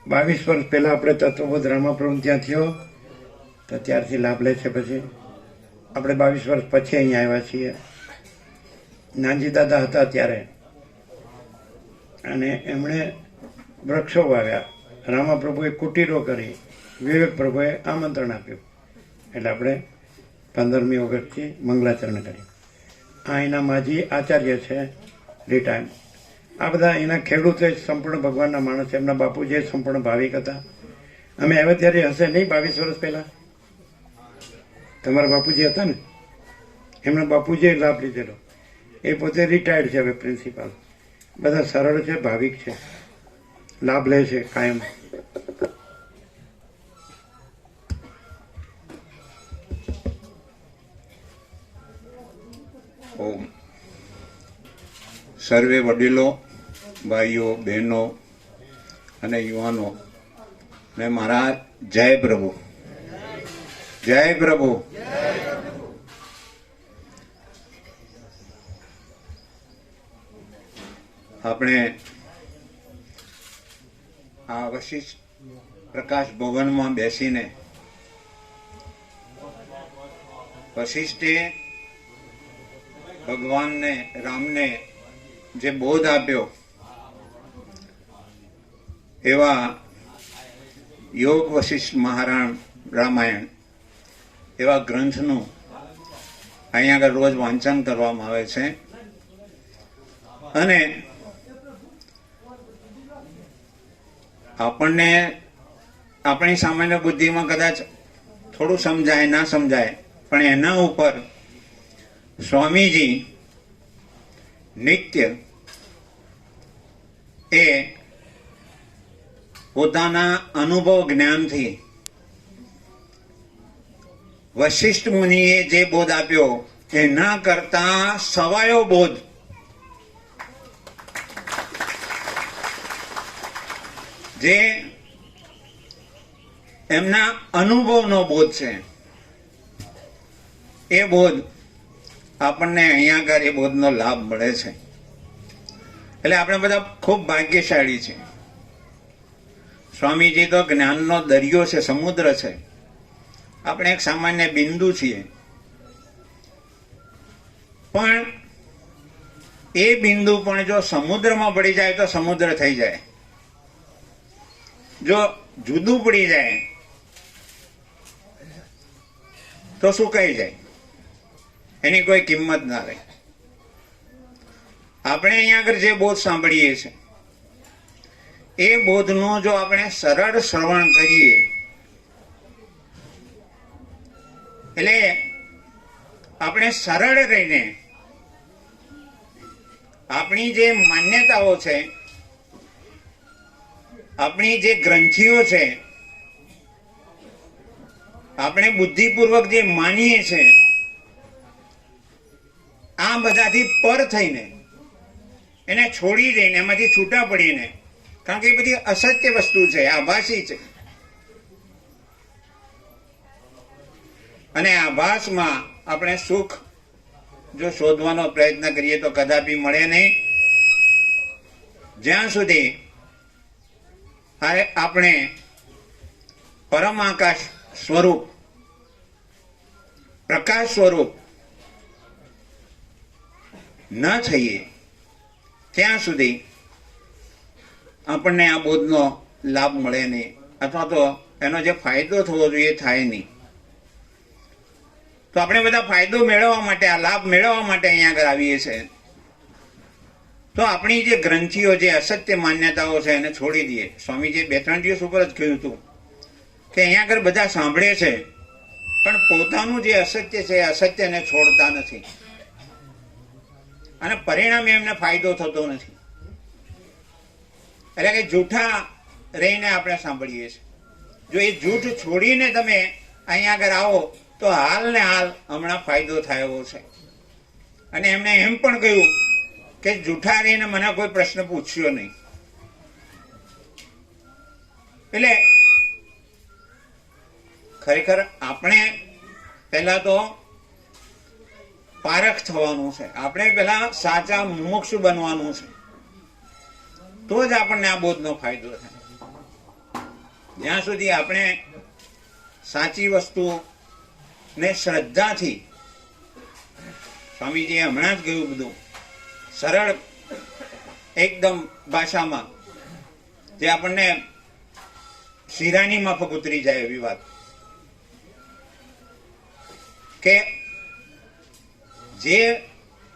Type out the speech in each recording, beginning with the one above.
22 વર્ષ પહેલા આપણે તત્વબોધ રામાપ્રભુ ત્યાં થયો તો ત્યારથી લાભ લે છે. પછી આપણે 22 વર્ષ પછી અહીંયા આવ્યા છીએ. નાનજી દાદા હતા ત્યારે, અને એમણે વૃક્ષો વાવ્યા. રામાપ્રભુએ કુટીરો કરી, વિવેક પ્રભુએ આમંત્રણ આપ્યું, એટલે આપણે 15મી ઓગસ્ટથી મંગલાચરણ કર્યું. આ એના માજી આચાર્ય છે, રિટાયર. આ બધા એના ખેડૂતો સંપૂર્ણ ભગવાનના માણસ. એમના બાપુજી સંપૂર્ણ ભાવિક હતા. અમે આવ્યા ત્યારે હશે નહીં 22 વર્ષ પહેલા તમારા બાપુજી હતા ને, એમના બાપુજીએ લાભ લીધેલો. એ પોતે રિટાયર્ડ છે હવે, પ્રિન્સિપાલ. બધા સરળ છે, ભાવિક છે, લાભ લે છે કાયમ. ઓમ. સર્વે વડીલો, ભાઈઓ, બહેનો અને યુવાનો ને મારા જય પ્રભુ, જય પ્રભુ. આપણે આ વશિષ્ઠ પ્રકાશ ભવનમાં બેસીને વશિષ્ઠે ભગવાનને, રામને જે બોધ આપ્યો એવા યોગ વશિષ્ઠ રામાયણ એવા ગ્રંથનું અહીંયા આગળ રોજ વાંચન કરવામાં આવે છે. અને આપણને આપણી સામાન્ય બુદ્ધિમાં કદાચ થોડું સમજાય, ના સમજાય, પણ એના ઉપર સ્વામીજી નિત્ય એ પોતાના અનુભવ જ્ઞાનથી વશિષ્ઠ મુનિએ જે બોધ આપ્યો એના કરતા સવાયો બોધ જે એમના અનુભવનો બોધ છે, એ બોધ આપણને અહીંયા આગળ એ બોધનો લાભ મળે છે. એટલે આપણે બધા ખૂબ ભાગ્યશાળી છે. સ્વામીજી તો જ્ઞાનનો દરિયો છે, સમુદ્ર છે. આપણે એક સામાન્ય બિંદુ છીએ. પણ એ બિંદુ પણ જો સમુદ્રમાં પડી જાય તો સમુદ્ર થઈ જાય. જો જુદું પડી જાય તો સુકાઈ જાય, એની કોઈ કિંમત ના રહે. આપણે અહીંયા આગળ જે બોધ સાંભળીએ છીએ એ બોધનું જો આપણે સરળ શ્રવણ કરીએ, એટલે આપણે સરળ રહીને આપણી જે માન્યતાઓ છે, આપણી જે ગ્રંથિઓ છે, આપણે બુદ્ધિપૂર્વક જે માનીએ છીએ, આ બધાથી પર થઈને, એને છોડી દઈને, એમાંથી છૂટા પડીને, કારણ કે એ બધી અસત્ય વસ્તુ છે, આભાસી છે. અને આભાસમાં આપણે સુખ જો શોધવાનો પ્રયત્ન કરીએ તો કદાપી મળે નહીં. જ્યાં સુધી આપણે પરમ આકાશ સ્વરૂપ, પ્રકાશ સ્વરૂપ ન થઈએ ત્યાં સુધી આપણને આ બોધનો લાભ મળે નહીં, અથવા તો એનો જે ફાયદો થવો જોઈએ થાય નહીં. તો આપણે બધા ફાયદો મેળવવા માટે, આ લાભ મેળવવા માટે અહીંયા આગળ આવીએ છીએ. તો આપણી જે ગ્રંથિઓ, જે અસત્ય માન્યતાઓ છે એને છોડી દઈએ. સ્વામીજીએ 2-3 દિવસ ઉપર જ કહ્યું હતું કે અહીંયા આગળ બધા સાંભળે છે પણ પોતાનું જે અસત્ય છે એ અસત્યને છોડતા નથી, અને પરિણામે એમને ફાયદો થતો નથી. એટલે કે જૂઠા રહીને આપણે સાંભળીએ છીએ. જો એ જૂઠ છોડીને તમે અહીંયા આગળ આવો તો હાલ ને હાલ હમણાં ફાયદો થયો છે. અને એમને એમ પણ કહ્યું કે જૂઠા રહીને મને કોઈ પ્રશ્ન પૂછ્યો નહીં. એટલે ખરેખર આપણે પહેલા તો પારખ થવાનું છે, આપણે પહેલા સાચા મુમુક્ષુ બનવાનું છે, તો જ આપણને આ બોધનો ફાયદો થાય. જ્યાં સુધી આપણે સાચી વસ્તુને શ્રદ્ધાથી, સ્વામીજીએ હમણાં જ કહ્યું બધું સરળ એકદમ ભાષામાં, જે આપણને શિરાની માફક ઉતરી જાય એવી વાત, કે જે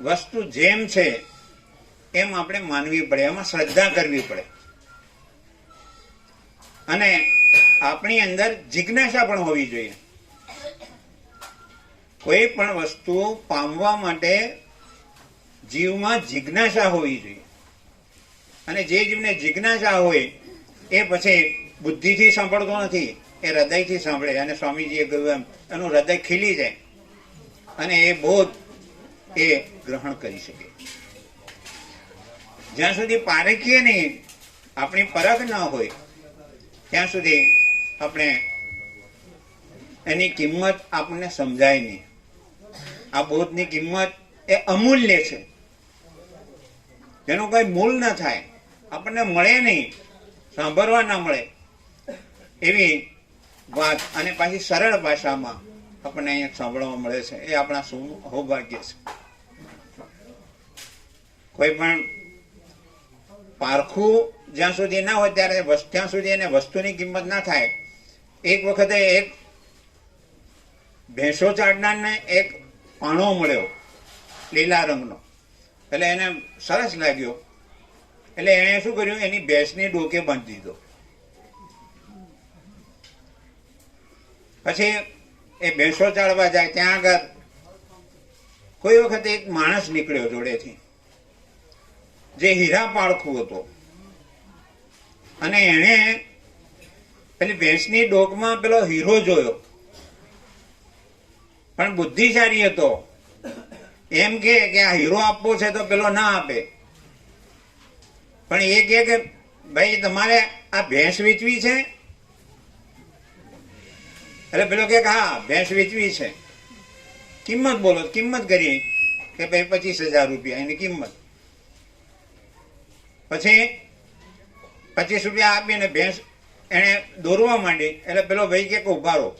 વસ્તુ જેમ છે એમ આપણે માનવી પડે, એમાં શ્રદ્ધા કરવી પડે, અને આપણી અંદર જિજ્ઞાસા પણ હોવી જોઈએ. કોઈ પણ વસ્તુ પામવા માટે જીવમાં જિજ્ઞાસા હોવી જોઈએ, અને જે જીવને જિજ્ઞાસા હોય એ પછી બુદ્ધિથી સાંભળતો નથી, એ હૃદયથી સાંભળે. અને સ્વામીજીએ કહ્યું એમ એનું હૃદય ખીલી જાય અને એ બોધ એ ગ્રહણ કરી શકે. જ્યાં સુધી પારખીએ નહીં, આપણી પરખ ન હોય, ત્યાં સુધી આપણે એની કિંમત આપણને સમજાય નહીં. આ બોધની કિંમત એ અમૂલ્ય છે, જેનું કોઈ મૂલ ન થાય, આપણને મળે નહીં, સાંભળવા ના મળે એવી વાત, અને પાછી સરળ ભાષામાં આપણને અહીંયા સાંભળવા મળે છે. એ આપણા સૌભાગ્ય છે. કોઈ પણ પારખું જ્યાં સુધી ના હોય ત્યાં સુધી એને વસ્તુની કિંમત ના થાય. એક વખતે એક ભેંસો ચારનારને એક પાણો મળ્યો લીલા રંગનો, એટલે એને સરસ લાગ્યો, એટલે એણે શું કર્યું, એની ભેંસની ડોકે બાંધી દીધો. પછી એ ભેંસો ચાળવા જાય, ત્યાં આગળ કોઈ વખતે એક માણસ નીકળ્યો જોડેથી, જે હીરા પાળખું હતો, અને એણે પેલી ભેંસની ડોકમાં પેલો હીરો જોયો, પણ બુદ્ધિશાળી હતો. એમ કે આ હીરો આપવો છે તો પેલો ના આપે, પણ એ કે ભાઈ તમારે આ ભેંસ વેચવી છે? એટલે પેલો કે હા ભેંસ વેચવી છે. કિંમત બોલો. કિંમત કરી કે ભાઈ 25,000 રૂપિયા એની કિંમત. પછી 25 રૂપિયા આપીને ભેંસ એને દોરવા માંડી, એટલે પેલો ભાઈ કે ઉભા રહો,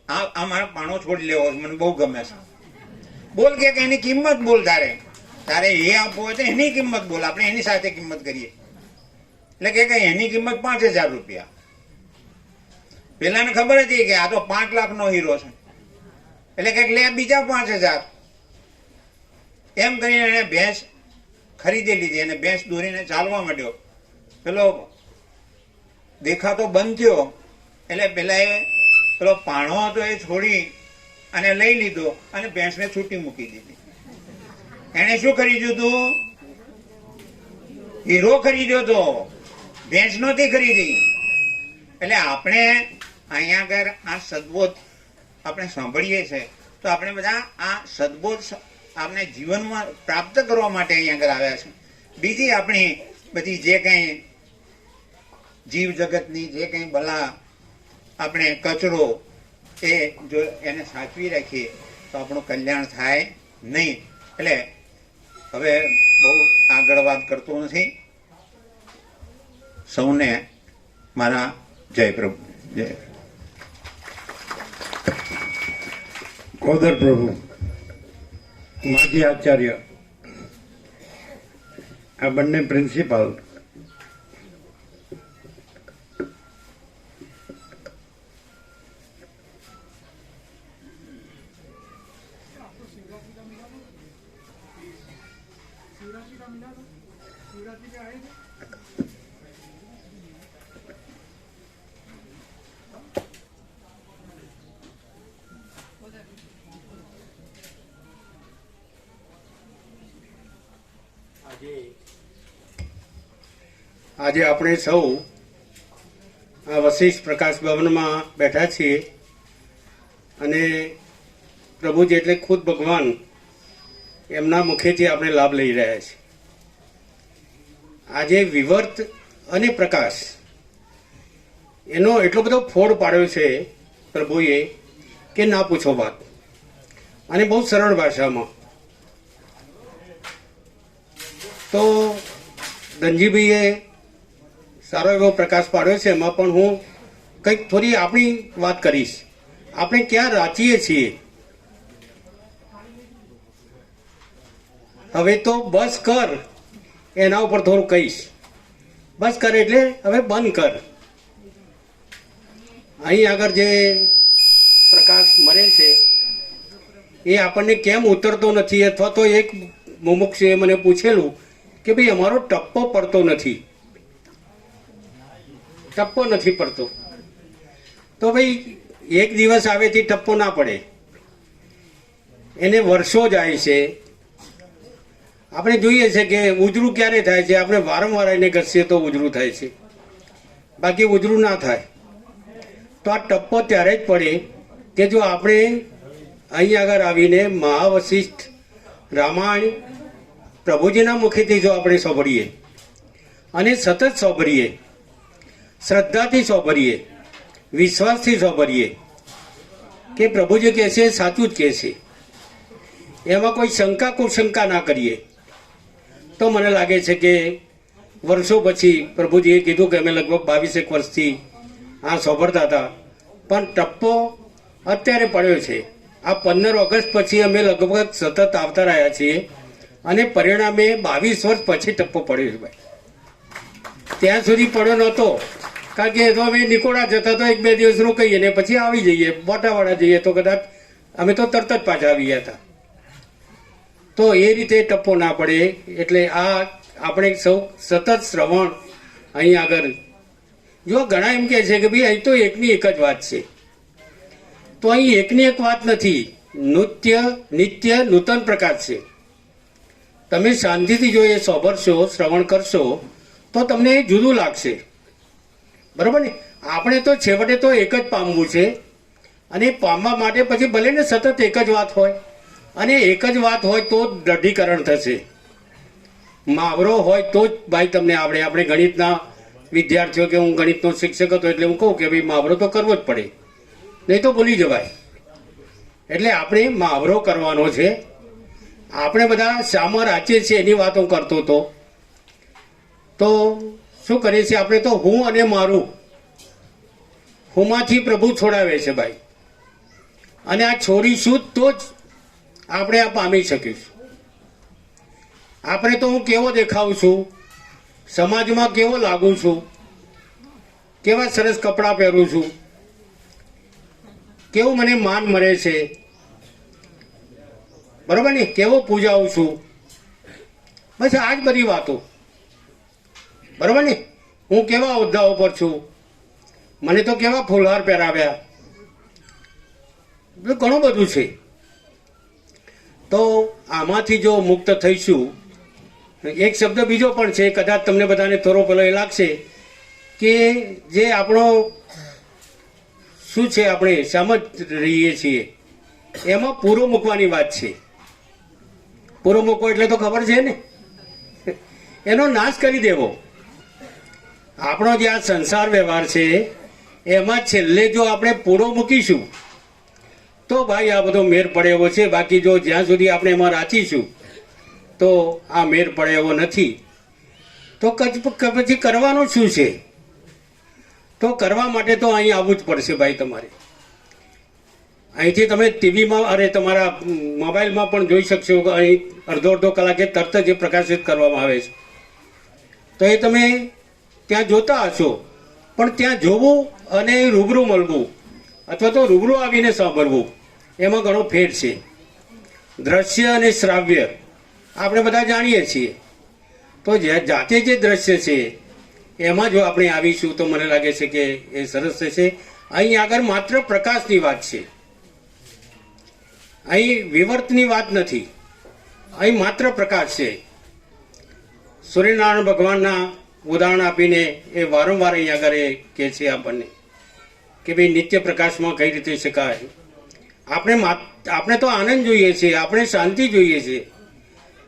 આ મારો પાણો છોડી લેવો, મને બહુ ગમે છે. બોલ કે એની કિંમત બોલ, તારે એ આપવો હોય તો એની કિંમત બોલ, આપણે એની સાથે કિંમત કરીએ. એટલે કે એની કિંમત 5,000 રૂપિયા. પેલાને ખબર હતી કે આ તો 5 લાખનો હીરો છે, એટલે કે લે બીજા 5,000. એમ કરીને એને ભેંસ ખરીદી લીધી, અને ભેંસ દોરીને ચાલવા માંડ્યો. પેલો દેખાતો બંધ થયો, એટલે પેલા પેલો પાણો હતો એ છોડી અને લઈ લીધો, અને ભેંસને છૂટી મૂકી દીધી. એને શું ખરીદ્યું હતું? હીરો ખરીદ્યો હતો, ભેંસ નહોતી ખરીદી. એટલે આપણે અહીંયા આગળ આ સદબોધ આપણે સાંભળીએ છીએ, તો આપણે બધા આ સદબોધ આપણે જીવનમાં પ્રાપ્ત કરવા માટે અહીંયા આગળ આવ્યા છે. બીજી આપણી બધી જે કંઈ જીવ જગતની જે કંઈ ભલા આપણે કચરો, એ જો એને સાચવી રાખીએ તો આપણું કલ્યાણ થાય નહીં. એટલે હવે બહુ આગળ વાત કરતો નથી. સૌને મારા જય પ્રભુ. જય કોદર પ્રભુ, માજી આચાર્ય, આ બંને પ્રિન્સિપાલ આજે આપણે સૌ આ વશિષ્ઠ પ્રકાશ ભવનમાં બેઠા છીએ, અને પ્રભુજી એટલે ખુદ ભગવાન એમના મુખેથી આપણે લાભ લઈ રહ્યા છીએ. આજે વિવર્ત અને પ્રકાશ એનો એટલો બધો ફોડ પાડ્યો છે પ્રભુએ કે ના પૂછો વાત. અને બહુ સરળ ભાષામાં. તો ધનજીભાઈએ સારો એવો પ્રકાશ પાડ્યો છે. એમાં પણ હું કંઈક થોડી આપણી વાત કરીશ. આપણે ક્યાં રાચીએ છીએ. હવે તો બસ કર એના ઉપર થોડું કહીશ. બસ કર એટલે હવે બંધ કર. અહીં આગળ જે પ્રકાશ મળે છે એ આપણને કેમ ઉતરતો નથી, અથવા તો એક મુમુક્ષુએ મને પૂછેલું કે ભાઈ અમારો ટપ્પો પડતો નથી, ટપ્પો નથી પડતો. તો ભાઈ એક દિવસ આવેથી ટપ્પો ના પડે, એને વર્ષો જાય છે. આપણે જોઈએ છે કે ઉજળું ક્યારે થાય છે, આપણે વારંવાર એને ઘસીએ તો ઉજળું થાય છે, બાકી ઉજળું ના થાય. તો આ ટપ્પો ત્યારે જ પડે કે જો આપણે અહીં આગળ આવીને મહાવશિષ્ઠ રામાયણ પ્રભુજીના મુખેથી જો આપણે સાંભળીએ અને સતત સાંભળીએ, શ્રદ્ધાથી સાંભળીએ, વિશ્વાસથી સાંભળીએ કે પ્રભુજી કહે છે સાચું જ કહે છે, એમાં કોઈ શંકા કુશંકા ના કરીએ, તો મને લાગે છે કે વર્ષો પછી પ્રભુજીએ કીધું કે અમે લગભગ 22 વર્ષથી આ સાંભળતા હતા, પણ ટપ્પો અત્યારે પડ્યો છે. આ 15 ઓગસ્ટ પછી અમે લગભગ સતત આવતા રહ્યા છીએ અને પરિણામે 22 વર્ષ પછી ટપ્પો પડ્યો છે ભાઈ. ત્યાં સુધી પડ્યો નહોતો, કારણ કે તો અમે નિકોડા જતા તો 1-2 દિવસ રોકાઈએ ને પછી આવી જઈએ, બોટાવાળા જઈએ તો કદાચ અમે તો તરત જ પાછા આવી ગયા હતા. તો એ રીતે ટપ્પો ના પડે એટલે આ આપણે સૌ સતત શ્રવણ અહીં આગળ. જો ઘણા એમ કહે છે કે ભાઈ અહીં તો એકની એક જ વાત છે, તો અહીં એકની એક વાત નથી, નિત્ય નૂતન પ્રકાશ છે. તમે શાંતિથી જો એ સાંભળશો, શ્રવણ કરશો તો તમને જુદું લાગશે, બરાબર ને. આપણે તો છેવટે તો એક જ પામવું છે, અને પામવા માટે પછી ભલે ને સતત એક જ વાત હોય, અને એક જ વાત હોય તો જ દઢીકરણ થશે. મહાવરો હોય તો જ ભાઈ તમને આવડે. આપણે ગણિતના વિદ્યાર્થીઓ કે હું ગણિતનો શિક્ષક હતો એટલે હું કહું કે ભાઈ મહાવરો તો કરવો જ પડે, નહીં તો ભૂલી જવાય. એટલે આપણે મહાવરો કરવાનો છે. આપણે બધા શામાં રાચીએ છીએ એની વાત હું કરતો હતો. તો શું કરીએ છીએ આપણે, તો હું અને મારું, હુંમાંથી પ્રભુ છોડાવે છે ભાઈ, અને આ છોડીશું તો જ આપણે આ પામી શકીશું. આપણે તો હું કેવો દેખાઉં છું, સમાજમાં કેવો લાગુ છું, કેવા સરસ કપડાં પહેરું છું, કેવું મને માન મળે છે, બરોબર ને, કેવો પૂજાવું છું, બસ આ જ બધી વાતો, બરોબર ને. હું કેવા હોદ્દાઓ પર છું, મને તો કેવા ફૂલહાર પહેરાવ્યા, ઘણું બધું છે. તો આમાંથી જો મુક્ત થઈશું. એક શબ્દ બીજો પણ છે, કદાચ તમને બધાને થોડો પેલો એ લાગશે કે જે આપણો શું છે, આપણે સમજ રહીએ છીએ એમાં પૂરો મૂકવાની વાત છે. પૂરો મૂકવો એટલે તો ખબર છે ને, એનો નાશ કરી દેવો. આપણો જે આ સંસાર વ્યવહાર છે એમાં છેલ્લે જો આપણે પૂરો મૂકીશું તો ભાઈ આ બધો મેર પડે એવો છે. બાકી જો જ્યાં સુધી આપણે એમાં રાચીશું તો આ મેર પડે એવો નથી. તો પછી કરવાનું શું છે? તો કરવા માટે તો અહીં આવવું જ પડશે ભાઈ તમારે. અહીંથી તમે ટીવીમાં અરે તમારા મોબાઈલમાં પણ જોઈ શકશો કે અહીં અડધો કલાકે તરત જ એ પ્રકાશિત કરવામાં આવે છે. તો એ તમે ત્યાં જોતા હશો, પણ ત્યાં જોવું અને રૂબરૂ મળવું અથવા તો રૂબરૂ આવીને સાંભળવું એમાં ઘણો ફેર છે. દ્રશ્ય અને શ્રાવ્ય આપણે બધા જાણીએ છીએ. તો જાતે જે દ્રશ્ય છે એમાં જો આપણે આવીશું તો મને લાગે છે કે એ સરસ થશે. અહીં આગળ માત્ર પ્રકાશની વાત છે, અહીં વિવર્તની વાત નથી, અહીં માત્ર પ્રકાશ છે. સૂર્યનારાયણ ભગવાનના ઉદાહરણ આપીને એ વારંવાર અહીં આગળ એ કહે છે આપણને કે ભાઈ નિત્ય પ્રકાશમાં કઈ રીતે શકાય. આપણે તો આનંદ જોઈએ છીએ, આપણે શાંતિ જોઈએ છીએ.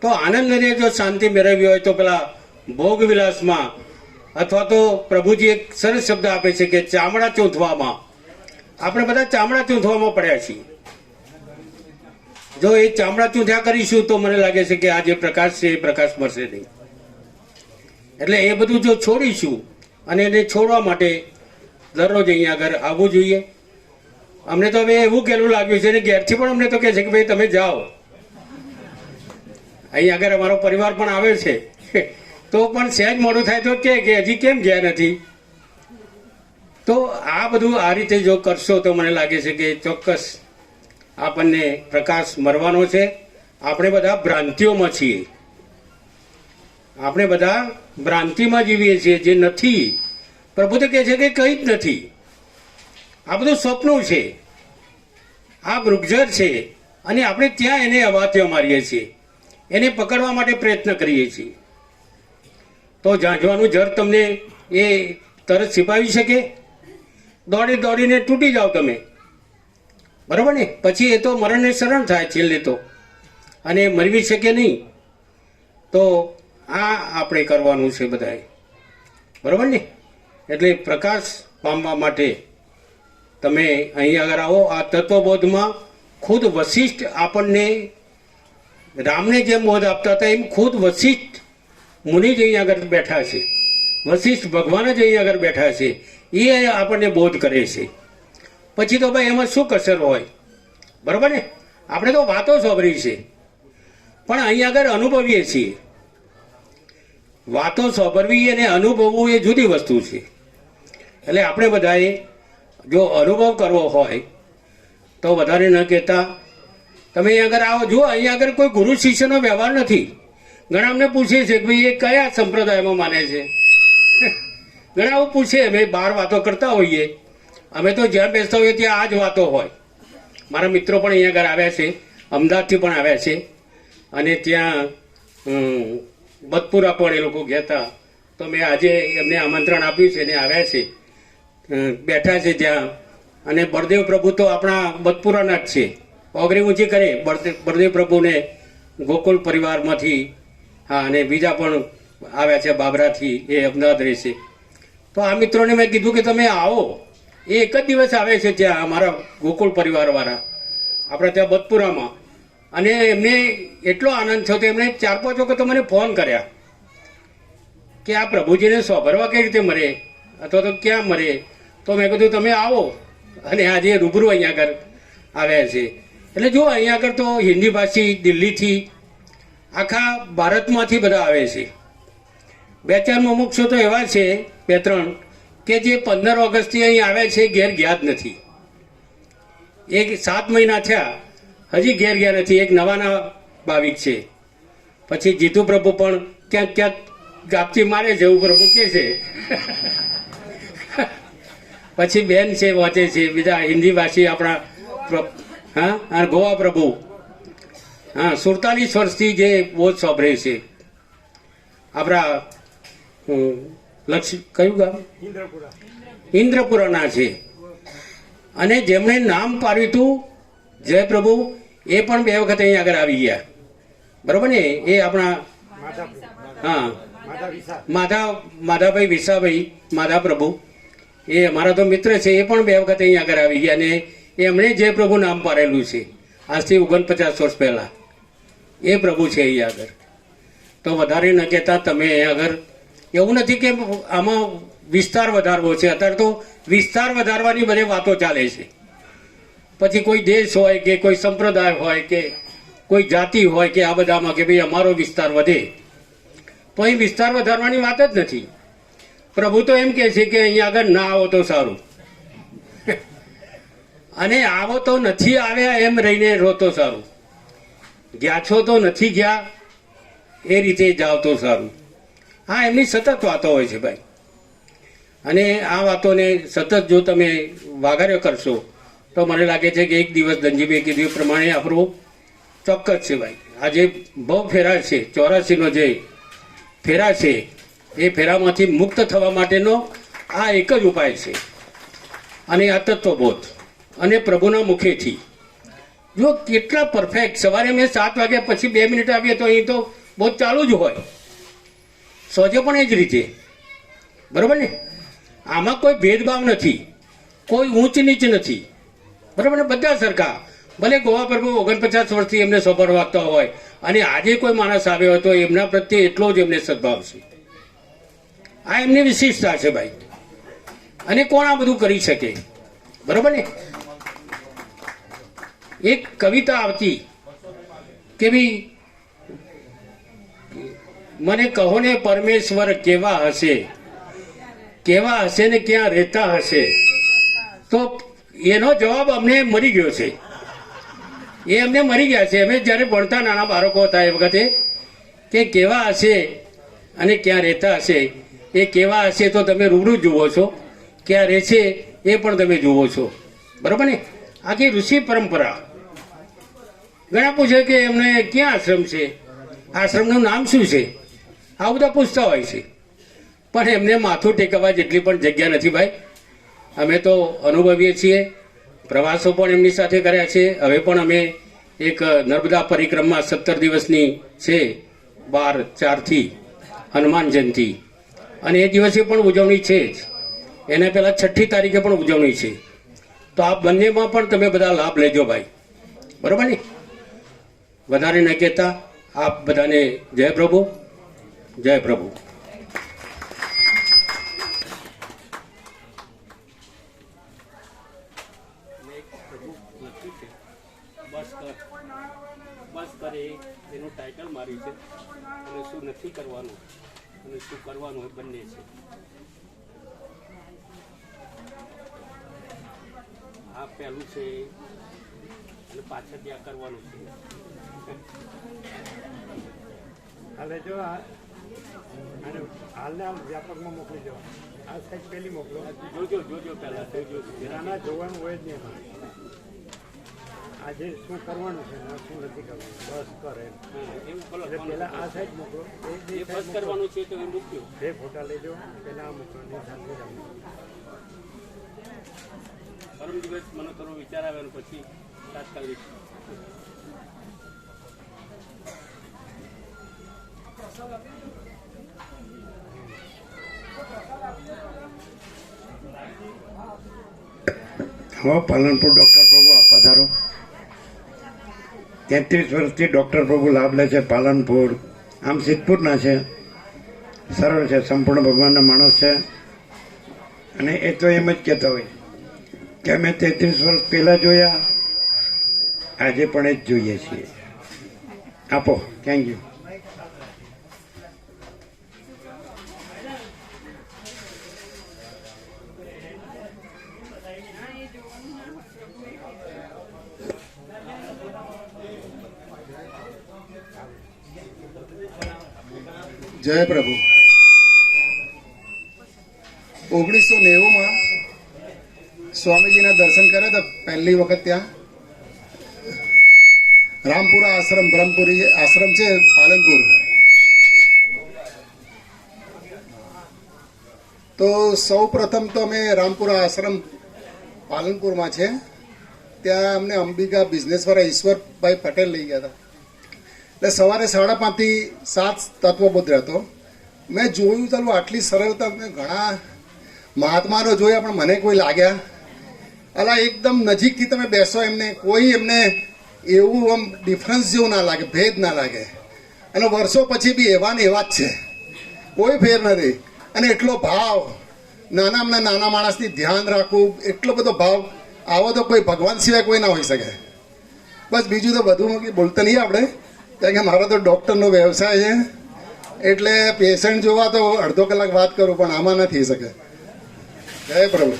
તો આનંદને જો શાંતિ મેળવવી હોય તો પેલા ભોગ વિલાસમાં અથવા તો પ્રભુજી એક સરસ શબ્દ આપે છે કે ચામડા ચૂંથવામાં. આપણે બધા ચામડા ચૂંથવામાં પડ્યા છીએ. જો એ ચામડા ચૂંથ્યા કરીશું તો મને લાગે છે કે આ જે પ્રકાશ છે એ પ્રકાશ મળશે નહીં. એટલે એ બધું જો છોડીશું અને એને છોડવા માટે દરરોજ અહીંયા આગળ આવવું જોઈએ. અમને તો હવે એવું કહેલું લાગ્યું છે ને ઘેરથી પણ અમને તો કહે છે કે ભાઈ તમે જાઓ. અહીં આગળ અમારો પરિવાર પણ આવે છે તો પણ સહેજ મોડું થાય તો કે હજી કેમ ગયા નથી. તો આ બધું આ રીતે જો કરશો તો મને લાગે છે કે ચોક્કસ આપણને પ્રકાશ મળવાનો છે. આપણે બધા ભ્રાંતિઓમાં છીએ, આપણે બધા ભ્રાંતિમાં જીવીએ છીએ જે નથી. પ્રભુ તો કહે છે કે કંઈ જ નથી, આ બધું સ્વપ્નું છે, આ મૃગજળ છે, અને આપણે ત્યાં એને અવાત્ય મારીએ છીએ, એને પકડવા માટે પ્રયત્ન કરીએ છીએ. તો ઝાંઝવાનું જળ તમને એ તરત છીપાવી શકે? દોડી દોડીને તૂટી જાઓ તમે, બરાબર ને? પછી એ તો મરણને શરણ થાય છેલ્લે તો, અને મરવી શકે નહીં. તો આ આપણે કરવાનું છે બધાએ, બરાબર ને? એટલે પ્રકાશ પામવા માટે તમે અહીં આગળ આવો. આ તત્વબોધમાં ખુદ વશિષ્ઠ આપણને રામને જેમ બોધ આપતા હતા એમ ખુદ વશિષ્ઠ મુનિ જ અહીં આગળ બેઠા છે, વશિષ્ઠ ભગવાન જ અહીં આગળ બેઠા છે, એ આપણને બોધ કરે છે. પછી તો ભાઈ એમાં શું કસર હોય, બરાબર ને? આપણે તો વાતો સાંભળી છે, પણ અહીં આગળ અનુભવીએ છીએ. વાતો સાંભળવી અને અનુભવવું એ જુદી વસ્તુ છે. એટલે આપણે બધાએ જો અનુભવ કરવો હોય તો વધારે ન કહેતા તમે અહીં આગળ આવો. જુઓ, અહીં આગળ કોઈ ગુરુ શિષ્યનો વ્યવહાર નથી. ઘણા અમને પૂછે છે કે ભાઈ એ કયા સંપ્રદાયમાં માને છે. ઘણા આવું પૂછે, અમે બહાર વાતો કરતા હોઈએ, અમે તો જ્યાં બેસતા હોઈએ ત્યાં આ જ વાતો હોય. મારા મિત્રો પણ અહીંયા આગળ આવ્યા છે, અમદાવાદથી પણ આવ્યા છે, અને ત્યાં બતપુરા પણ એ લોકો ગયા હતા. તો મેં આજે એમને આમંત્રણ આપ્યું છે અને આવ્યા છે, બેઠા છે ત્યાં. અને બળદેવ પ્રભુ તો આપણા બતપુરાના જ છે. ઓગરી ઊંચી કરે બળદેવ પ્રભુને ગોકુલ પરિવારમાંથી. હા, અને બીજા પણ આવ્યા છે બાબરાથી, એ અમદાવાદ રહે છે. તો આ મિત્રોને મેં કીધું કે તમે આવો. એ એક જ દિવસ આવે છે ત્યાં અમારા ગોકુળ પરિવારવાળા આપણે ત્યાં બતપુરામાં. અને એમને એટલો આનંદ થયો તો એમણે 4-5 વખત મને ફોન કર્યા કે આ પ્રભુજીને સ્વભરવા કઈ રીતે મરે, અથવા તો ક્યાં મરે. તો મેં કીધું તમે આવો. અને આજે રૂબરૂ અહીંયા આગળ આવ્યા છે. એટલે જુઓ, અહીંયા આગળ તો હિન્દી ભાષી દિલ્હીથી, આખા ભારતમાંથી બધા આવે છે. 2-4 મુમુક્ષો તો એવા છે, 2-3 કે જે 15 ઓગસ્ટથી અહીં આવ્યા છે, ઘેર ગયા જ નથી. એક 7 મહિના થયા, હજી ઘેર ગયા નથી. એક નવાના ભાવિક છે. પછી જીતુ પ્રભુ પણ ક્યાંક ક્યાંક ગાપચી મારે છે એવું પ્રભુ કહે છે. પછી બેન છે, વાંચે છે, બીજા હિન્દી ભાષી આપણા. હા, અને ગોવા પ્રભુ, હા, 47 વર્ષથી જે બોધ સાંભળે છે. આપણા કયું ગામ? ઇન્દ્રપુરાના છે. અને જેમણે નામ પાડ્યું હતું જય પ્રભુ, એ પણ 2 વખત અહીં આગળ આવી ગયા, બરોબર ને? એ આપણા હા માધાભાઈ વિસાભાઈ માધા પ્રભુ, એ અમારા તો મિત્ર છે. એ પણ 2 વખત અહીં આગળ આવી ગયા, અને એમણે જય પ્રભુ નામ પાડેલું છે આજથી 49 વર્ષ પહેલા. એ પ્રભુ છે અહીં આગળ. તો વધારે ન કહેતા તમે અહીં આગળ. એવું નથી કે આમાં વિસ્તાર વધારવો છે. અત્યારે તો વિસ્તાર વધારવાની બધી વાતો ચાલે છે. પછી કોઈ દેશ હોય કે કોઈ સંપ્રદાય હોય કે કોઈ જાતિ હોય કે આ બધામાં કે ભાઈ અમારો વિસ્તાર વધે, તો અહીં વિસ્તાર વધારવાની વાત જ નથી. પ્રભુ તો એમ કહે છે કે અહીંયા આગળ ના આવો તો સારું, અને આવો તો નથી આવ્યા એમ રહીને રહો તો સારું, ગયા છો તો નથી ગયા એ રીતે જાઓ તો સારું. હા, એમની સતત વાતો હોય છે ભાઈ. અને આ વાતોને સતત જો તમે વાઘાર્યો કરશો તો મને લાગે છે કે એક દિવસ ધનજીભાઈ કીધું પ્રમાણે આપણું ચોક્કસ છે ભાઈ. આજે બહુ ફેરા છે, 84નો જે ફેરા છે, એ ફેરામાંથી મુક્ત થવા માટેનો આ એક જ ઉપાય છે, અને આ તત્વબોધ અને પ્રભુના મુખેથી. જો કેટલા પરફેક્ટ. સવારે મેં 7 વાગ્યા પછી 2 મિનિટ આવીએ તો અહીં તો બોધ ચાલુ જ હોય. સોજે પણ એ જ રીતે, બરાબર ને? આમાં કોઈ ભેદભાવ નથી, કોઈ ઊંચ નીચ નથી, બરાબર ને? બધા સરખા. ભલે ગોવા પ્રભુ 49 વર્ષથી એમને સફર વાગતા હોય, અને આજે કોઈ માણસ આવ્યો હોય તો એમના પ્રત્યે એટલો જ એમને સદભાવ છે. આ એમની વિશિષ્ટતા છે ભાઈ. અને કોણ આ બધું કરી શકે? બરોબર ને? એક કવિતા આવતી કે ભાઈ, મને કહો ને પરમેશ્વર કેવા હશે ને ક્યાં રહેતા હશે. તો એનો જવાબ અમને મળી ગયો છે. એ અમને મળી ગયા છે. અમે જ્યારે ભણતા નાના બાળકો હતા એ વખતે કે કેવા હશે અને ક્યાં રહેતા હશે. એ કેવા હશે તો તમે રૂબરૂ જુઓ છો, ક્યાં રહે છે એ પણ તમે જુઓ છો. બરોબર ને? આખી ઋષિ પરંપરા. ઘણા પૂછે કે એમને ક્યાં આશ્રમ છે, આશ્રમનું નામ શું છે, આ બધા પૂછતા હોય છે. પણ એમને માથું ટેકવવા જેટલી પણ જગ્યા નથી ભાઈ. અમે તો અનુભવીએ છીએ, પ્રવાસો પણ એમની સાથે કર્યા છે. હવે પણ અમે એક નર્મદા પરિક્રમા 17 દિવસની છે 12/4 હનુમાન જયંતિ, અને એ દિવસે પણ ઉજવણી છે જ. એના પહેલાં 6ઠી તારીખે પણ ઉજવણી છે. તો આ બંનેમાં પણ તમે બધા લાભ લેજો ભાઈ. બરોબર ને? વધારે ન કહેતા આપ બધાને જય પ્રભુ, જય પ્રભુ. બસ કરે એનું ટાઇટલ માર્યું છે, અને શું નથી કરવાનું અને શું કરવાનું એ બંને છે. આ પહેલું છે અને પાછળ ત્યાં કરવાનું છે. હાલે જો અને હાલને હાલ વ્યાપકમાં મોકલી દો. આ સાઈડ પહેલી મોકલો. જોજો પહેલા નાના જોવાનું હોય જ નહીં એમાં. આજે શું કરવાનું છે ને શું નથી કરવાનું બસ કરે. એટલે પહેલાં આ સાઈડ મોકલો. એ બસ કરવાનું છે તો એ મૂક્યું. 2 ફોટા લઈ જાઓ, પહેલાં આ મોકલો ને સાથે જ પરમ દિવસ મને થોડો વિચાર આવ્યો પછી તાત્કાલિક હવે પાલનપુર ડૉક્ટર પ્રભુ આપ પધારો. 33 વર્ષથી ડૉક્ટર પ્રભુ લાભ લે છે પાલનપુર. આમ સિદ્ધપુરના છે, સરળ છે, સંપૂર્ણ ભગવાનના માણસ છે. અને એ તો એમ જ કહેતા હોય કે અમે 33 વર્ષ પહેલાં જોયા, આજે પણ એ જ જોઈએ છીએ. આપો. Thank you. જય પ્રભુ. 1990 સ્વામીજીના દર્શન કર્યા હતા પહેલી વખત ત્યાં રામપુરા આશ્રમ, બ્રહ્મપુરી આશ્રમ છે પાલનપુર. તો સૌ પ્રથમ તો અમે રામપુરા આશ્રમ પાલનપુરમાં છે ત્યાં અમને અંબિકા બિઝનેસવાળા ઈશ્વરભાઈ પટેલ લઈ ગયા હતા. એટલે સવારે 5:30 થી 7 તત્વબોધ હતો. મેં જોયું ચાલો આટલી સરળતા, મેં ઘણા મહાત્માનો જોયા પણ મને કોઈ લાગ્યા અલા એકદમ નજીકથી તમે બેસો એમને કોઈ એમને એવું આમ ડિફરન્સ જેવું ના લાગે, ભેદ ના લાગે. અને વર્ષો પછી બી એવા ને એવા જ છે, કોઈ ફેર નથી. અને એટલો ભાવ, નાનામાં નાના માણસની ધ્યાન રાખવું, એટલો બધો ભાવ, આવો તો કોઈ ભગવાન સિવાય કોઈ ના હોઈ શકે. બસ બીજું તો બધું બોલતા નહીં આપણે, કારણ કે મારો તો ડૉક્ટરનો વ્યવસાય છે. એટલે પેશન્ટ જોવા તો અડધો કલાક વાત કરું પણ આમાં ન થઈ શકે. જય પ્રભુ.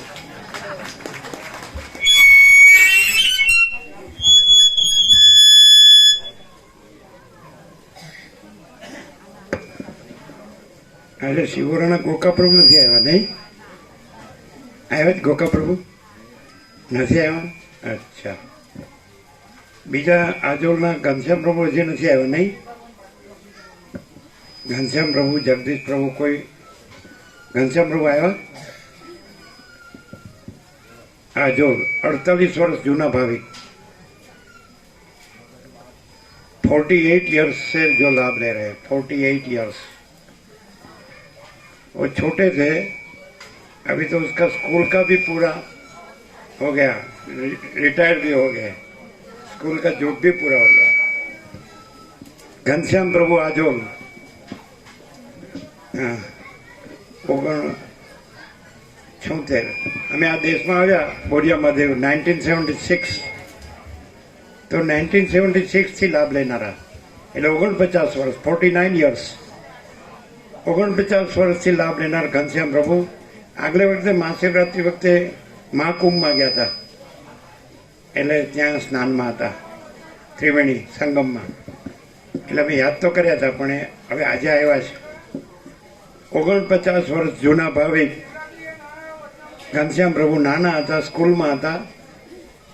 આજે શિવોરાના ગોકા પ્રભુ નથી આવ્યા નહીં? આવ્યા જ ગોકા પ્રભુ નથી આવ્યા? અચ્છા. બીજા આજોલના ઘનશ્યામ પ્રભુ હજી નથી આવ્યા નહીં? ઘનશ્યામ પ્રભુ, જગદીશ પ્રભુ, કોઈ ઘનશ્યામ પ્રભુ આવ્યા? આજોલ 48 વર્ષ જૂના ભાવિક, 48 ईयर्स से जो लाभ ले रहे हैं, 48 ईयर्स. वो छोटे थे, अभी तो उसका स्कूल का भी पूरा हो गया, रिटायर भी हो गए, स्कूल का जॉब भी पूरा हो गया. घनश्याम प्रभु आजोल. हाँ, 1976 અમે આ દેશમાં આવ્યા બોરિયા મહાદેવ 1976. તો 1976 થી લાભ લેનારા એટલે 49 વર્ષ, 49 યર્સ, 49 વર્ષથી લાભ લેનાર ઘનશ્યામ પ્રભુ આગલે વખતે મહાશિવરાત્રિ વખતે મહાકુંભમાં ગયા હતા, એટલે ત્યાં સ્નાનમાં હતા ત્રિવેણી સંગમમાં. એટલે અમે યાદ તો કર્યા હતા, પણ હવે આજે આવ્યા છે 49 વર્ષ જૂના ભાવિક. ઘનશ્યામ પ્રભુ નાના હતા, સ્કૂલમાં હતા,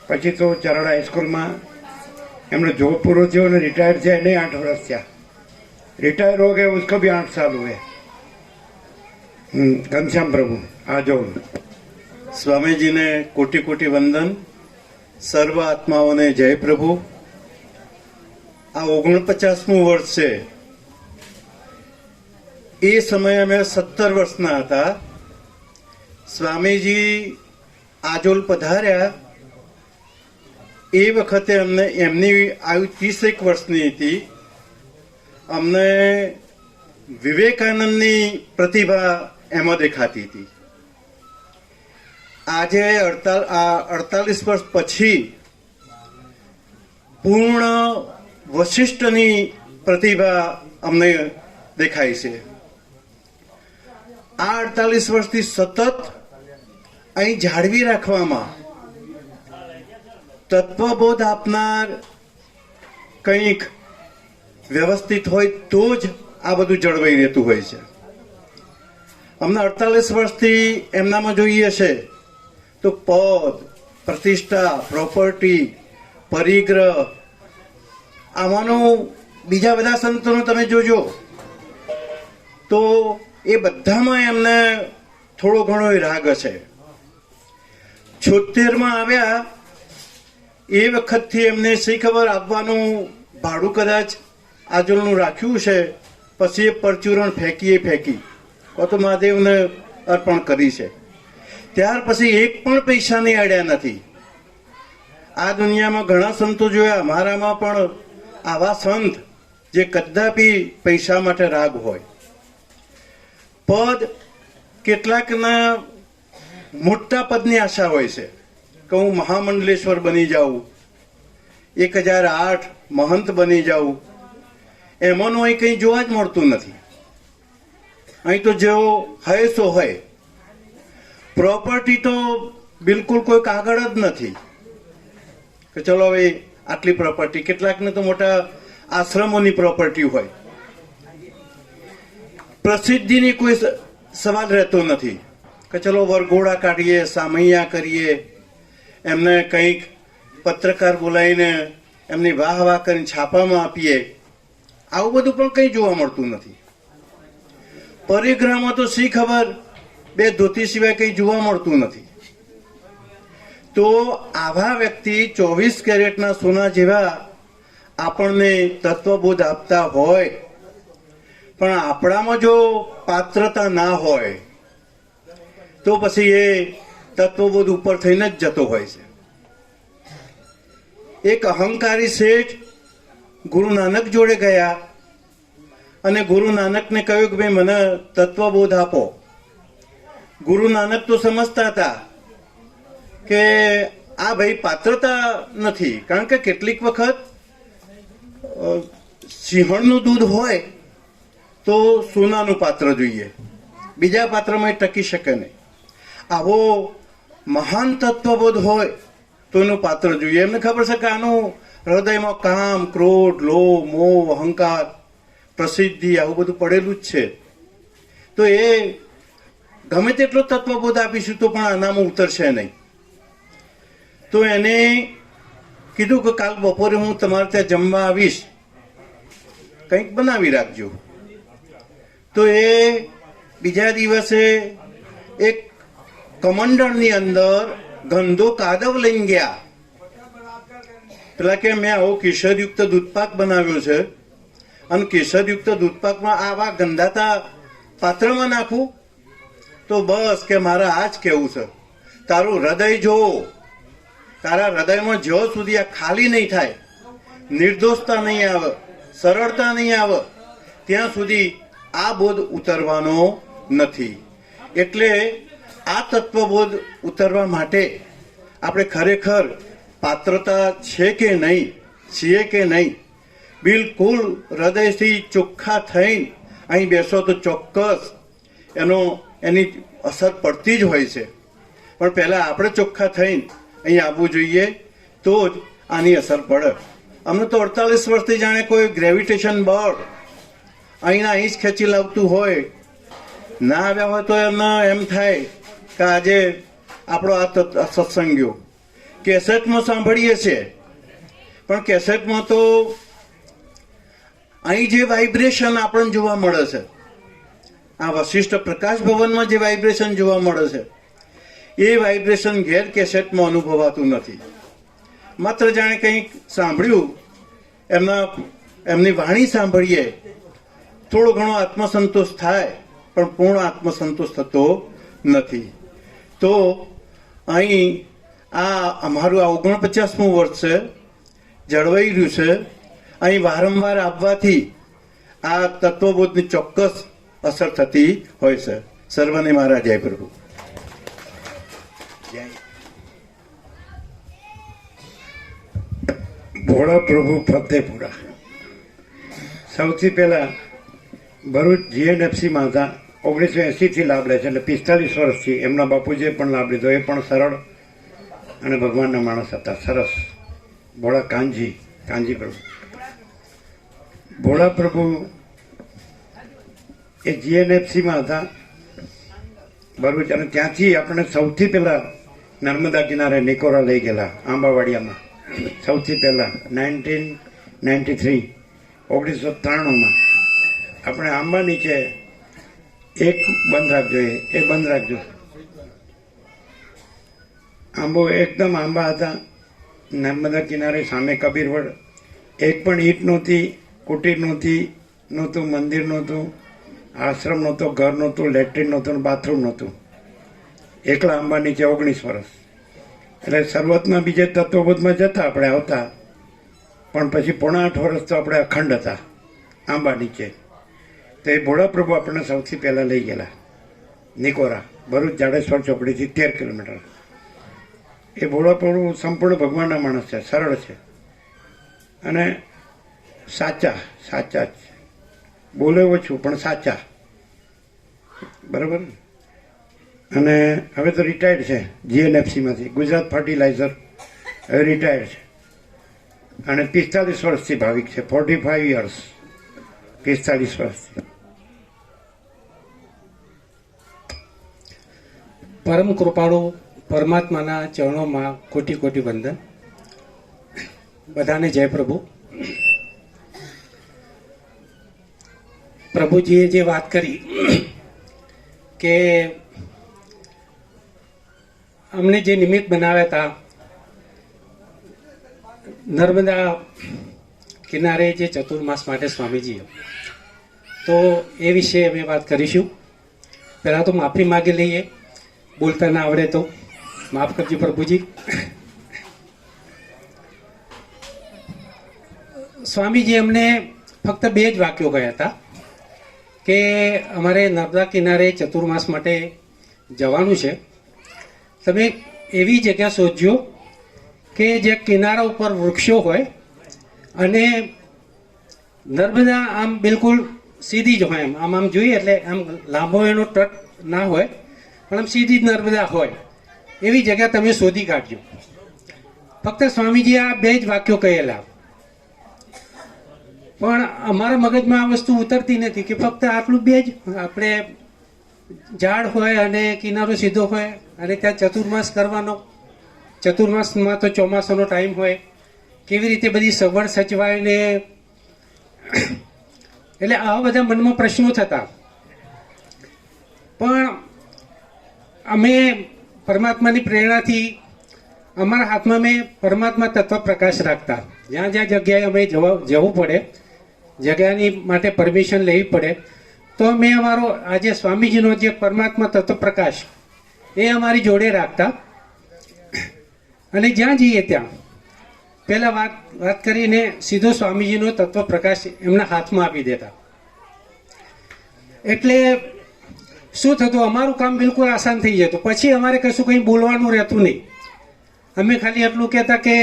પછી તો ચરડા હાઈસ્કૂલમાં એમનો જોબ પૂરો થયો અને રિટાયર થયા, એને 8 વર્ષ થયા. रिटायर हो गए, उसको भी 8 साल हुए. घनश्याम प्रभु आ जाओ. સ્વામીજીને કોટી કોટી વંદન. સર્વ આત્માઓને જય પ્રભુ. આ 49મું વર્ષ છે. એ સમયે અમે 17 વર્ષના હતા. સ્વામીજી આજોલ પધાર્યા એ વખતે અમને, એમની આયુ 31 વર્ષની હતી. અમને વિવેકાનંદની પ્રતિભા એમાં દેખાતી હતી. આજે 48 વર્ષ પછી પૂર્ણ વશિષ્ઠની પ્રતિભા અમને દેખાય છે. આ 48 વર્ષથી સતત અહીં જાળવી રાખવામાં તત્વબોધ આપનાર કંઈક વ્યવસ્થિત હોય તો જ આ બધું જળવાઈ રહેતું હોય છે. અમને 48 વર્ષથી એમનામાં જોઈએ છે તો પદ, પ્રતિષ્ઠા, પ્રોપર્ટી, પરિગ્રહ, આમાંનું બીજા બધા સંતોનો તમે જોજો તો એ બધામાં એમને થોડો ઘણો રાગ હશે. 76માં આવ્યા એ વખતથી એમને શી ખબર આપવાનું ભાડું કદાચ આજોલનું રાખ્યું છે, પછી એ પરચુરણ ફેંકી તો મહાદેવને અર્પણ કરી છે. ત્યાર પછી એક પણ પૈસાની આડ્યા નથી. આ દુનિયામાં ઘણા સંતો જોયા, મારામાં પણ આવા સંત જે કદાપી પૈસા માટે રાગ હોય. પદ, કેટલાકના મોટા પદની આશા હોય છે કે હું મહામંડલેશ્વર બની જાઉં, 1008 મહંત બની જાઉં. એમાંનું અહીં કંઈ જોવા જ મળતું નથી. અહીં તો જેવો હોય સો હોય. પ્રોપર્ટી તો બિલકુલ કોઈ કાગળ જ નથી કે ચલો હવે આટલી પ્રોપર્ટી. કેટલાકને તો મોટા આશ્રમોની પ્રોપર્ટી હોય. પ્રસિદ્ધિની કોઈ સવાલ રહેતો નથી કે ચલો વરઘોડા કાઢીએ, સામૈયા કરીએ, એમને કંઈક પત્રકાર બોલાવીને એમની વાહ વાહ કરીને છાપામાં આપીએ. આવું બધું પણ કંઈ જોવા મળતું નથી. પરિગ્રહમાં તો શી ખબર, 2 ધોતી સિવાય કંઈ જોવા મળતું નથી. તો આવા વ્યક્તિ 24 કેરેટના સોના જેવા આપણને તત્વબોધ આપતા હોય, પણ આપણામાં જો પાત્રતા ના હોય તો પછી એ તત્વબોધ ઉપર થઈને જ જતો હોય છે. એક અહંકારી શેઠ ગુરુ નાનક જોડે ગયા અને ગુરુ નાનકને કહ્યું કે ભાઈ મને તત્વબોધ આપો. ગુરુ નાનક તો સમજતા હતા કે આ ભાઈ પાત્રતા નથી, કારણ કે કેટલીક વખત સિંહણનું દૂધ હોય તો સોનાનું પાત્ર જોઈએ, બીજા પાત્રમાં એ ટકી શકે નહીં. આવો મહાન તત્વબોધ હોય તો એનું પાત્ર જોઈએ. એમને ખબર છે કે આનું હૃદયમાં કામ, ક્રોધ, લોભ, મોહ, અહંકાર, પ્રસિદ્ધિ આવું બધું પડેલું જ છે. તો એ ગમે તેટલો તત્વબોધ આપીશું તો પણ આનામાં ઉતરશે નહીં. તો એને કીધું કે કાલ બપોરે હું તમારે ત્યાં જમવા આવીશ, કંઈક બનાવી રાખજો. તો એ બીજા દિવસે એક કમંડળની અંદર ગંદો કાદવ લઈને ગયા. પેલા કે મેં આવો કેસરયુક્ત દૂધપાક બનાવ્યો છે અને કેસરયુક્ત દૂધપાકમાં આવા ગંધાતા પાત્રમાં નાખું? તો બસ કે મારા આ જ કહેવું છે, તારું હૃદય જો, તારા હૃદયમાં જ્યાં સુધી આ ખાલી નહીં થાય, નિર્દોષતા નહીં આવે, સરળતા નહીં આવે, ત્યાં સુધી આ બોધ ઉતરવાનો નથી. એટલે આ તત્વબોધ ઉતરવા માટે આપણે ખરેખર પાત્રતા છે કે નહીં, છીએ કે નહીં, બિલકુલ હૃદયથી ચોખ્ખા થઈને અહીં બેસો તો ચોક્કસ એની અસર પડતી જ હોય છે. પણ પહેલાં આપણે ચોખ્ખા થઈને અહીં આવવું જોઈએ તો જ આની અસર પડે. અમને તો 48 વર્ષથી જાણે કોઈ ગ્રેવિટેશન બળ અહીં જ ખેંચી લાવતું હોય. ના આવ્યા હોય તો એમને એમ થાય કે આજે આપણો આ સત્સંગ ગયો. કેસેટમાં સાંભળીએ છીએ, પણ કેસેટમાં તો અહીં જે વાઇબ્રેશન આપણને જોવા મળે છે, આ વશિષ્ઠ પ્રકાશ ભવનમાં જે વાઇબ્રેશન જોવા મળે છે, એ વાઇબ્રેશન ઘેર કેસેટમાં અનુભવાતું નથી. માત્ર જાણે કંઈક સાંભળ્યું, એમની વાણી સાંભળીએ, થોડો ઘણો આત્મસંતોષ થાય, પણ પૂર્ણ આત્મસંતોષ થતો નથી. તો અહીં અમારું આ 49મું વર્ષ છે, જળવાઈ રહ્યું છે. અહીં વારંવાર આવવાથી આ તત્વબોધની ચોક્કસ અસર થતી હોય છે. સર્વને મારા જય પ્રભુ. ભોળા પ્રભુ ફતેપુરા. સૌથી પહેલા ભરૂચ GNFCમાં હતા. 1980થી લાભ લે છે, એટલે 45 વર્ષથી. એમના બાપુજીએ પણ લાભ લીધો. એ પણ સરળ અને ભગવાનના માણસ હતા, સરસ. ભોળા કાનજી પ્રભુ. ભોળા પ્રભુ એ GNFCમાં હતા ભરૂચ, અને ત્યાંથી આપણે સૌથી પહેલા નર્મદા કિનારે નિકોરા લઈ ગયેલા, આંબાવાડિયામાં. સૌથી પહેલા 1993 આપણે આંબા નીચે એક બંધ રાખજો, એ બંધ રાખજો. આંબો એકદમ આંબા હતા નર્મદા કિનારે, સામે કબીરવડ. એક પણ ઈંટ નહોતી, કુટીર નહોતું, મંદિર નહોતું, આશ્રમ નહોતો, ઘર નહોતું, લેટ્રિન નહોતું, બાથરૂમ નહોતું. એકલા આંબા નીચે 19 વર્ષ. એટલે શરૂઆતમાં બીજે તત્વબોધમાં જતા આપણે આવતા, પણ પછી 8.5 વર્ષ તો આપણે અખંડ હતા આંબા નીચે. તો એ ભોળા પ્રભુ આપણને સૌથી પહેલાં લઈ ગયેલા નિકોરા, ભરૂચ જાડેશ્વર ચોકડીથી 13 કિલોમીટર. એ ભોળા પ્રભુ સંપૂર્ણ ભગવાનના માણસ છે, સરળ છે અને સાચા જ છે. બોલે ઓછું પણ સાચા, બરાબર. અને હવે તો રિટાયર્ડ છે GNFCમાંથી, ગુજરાત ફર્ટિલાઇઝર. હવે રિટાયર્ડ છે અને 45 વર્ષથી ભાવિક છે. 45 યર્સ, 45 વર્ષથી. પરમ કૃપાળુ પરમાત્માના ચરણોમાં કોટી કોટી વંદન. બધાને જય પ્રભુ. પ્રભુજીએ જે વાત કરી કે અમને જે નિમિત્ત બનાવ્યા હતા નર્મદા કિનારે જે ચતુર્માસ માટે સ્વામીજીએ, તો એ વિશે અમે વાત કરીશું. પહેલાં તો માફી માગી લઈએ, બોલતા ના આવડે તો માફ કરજો પ્રભુજી. સ્વામીજી અમને ફક્ત 2 જ વાક્યો કહ્યા હતા કે અમારે નર્મદા કિનારે ચતુર્માસ માટે જવાનું છે. તમે એવી જગ્યા શોધજો કે જે કિનારા ઉપર વૃક્ષો હોય અને નર્મદા આમ બિલકુલ સીધી જ હોય. આમ જોઈએ એટલે આમ લાંબો એનો તટ ના હોય, પણ આમ સીધી જ નર્મદા હોય એવી જગ્યા તમે શોધી કાઢજો. ફક્ત સ્વામીજી આ 2 જ વાક્યો કહેલા, પણ અમારા મગજમાં આ વસ્તુ ઉતરતી નથી કે ફક્ત આટલું 2 જ. આપણે ઝાડ હોય અને કિનારો સીધો હોય અને ત્યાં ચતુર્માસ કરવાનો. ચતુર્માસમાં તો ચોમાસાનો ટાઈમ હોય, કેવી રીતે બધી સગવડ સચવાય ને, એટલે આવા બધા મનમાં પ્રશ્નો થતા. પણ અમે પરમાત્માની પ્રેરણાથી અમારા હાથમાં મેં પરમાત્મા તત્વ પ્રકાશ રાખતા. જ્યાં જ્યાં જગ્યાએ અમે જવું પડે, જગ્યાની માટે પરમિશન લેવી પડે, તો મેં અમારો આજે સ્વામીજીનો જે પરમાત્મા તત્વ પ્રકાશ એ અમારી જોડે રાખતા. અને જ્યાં જઈએ ત્યાં પહેલાં વાત કરીને સીધો સ્વામીજીનો તત્વ પ્રકાશ એમના હાથમાં આપી દેતા. એટલે શું થતું, અમારું કામ બિલકુલ આસાન થઈ જતું. પછી અમારે કશું કંઈ બોલવાનું રહેતું નહીં. અમે ખાલી એટલું કહેતા કે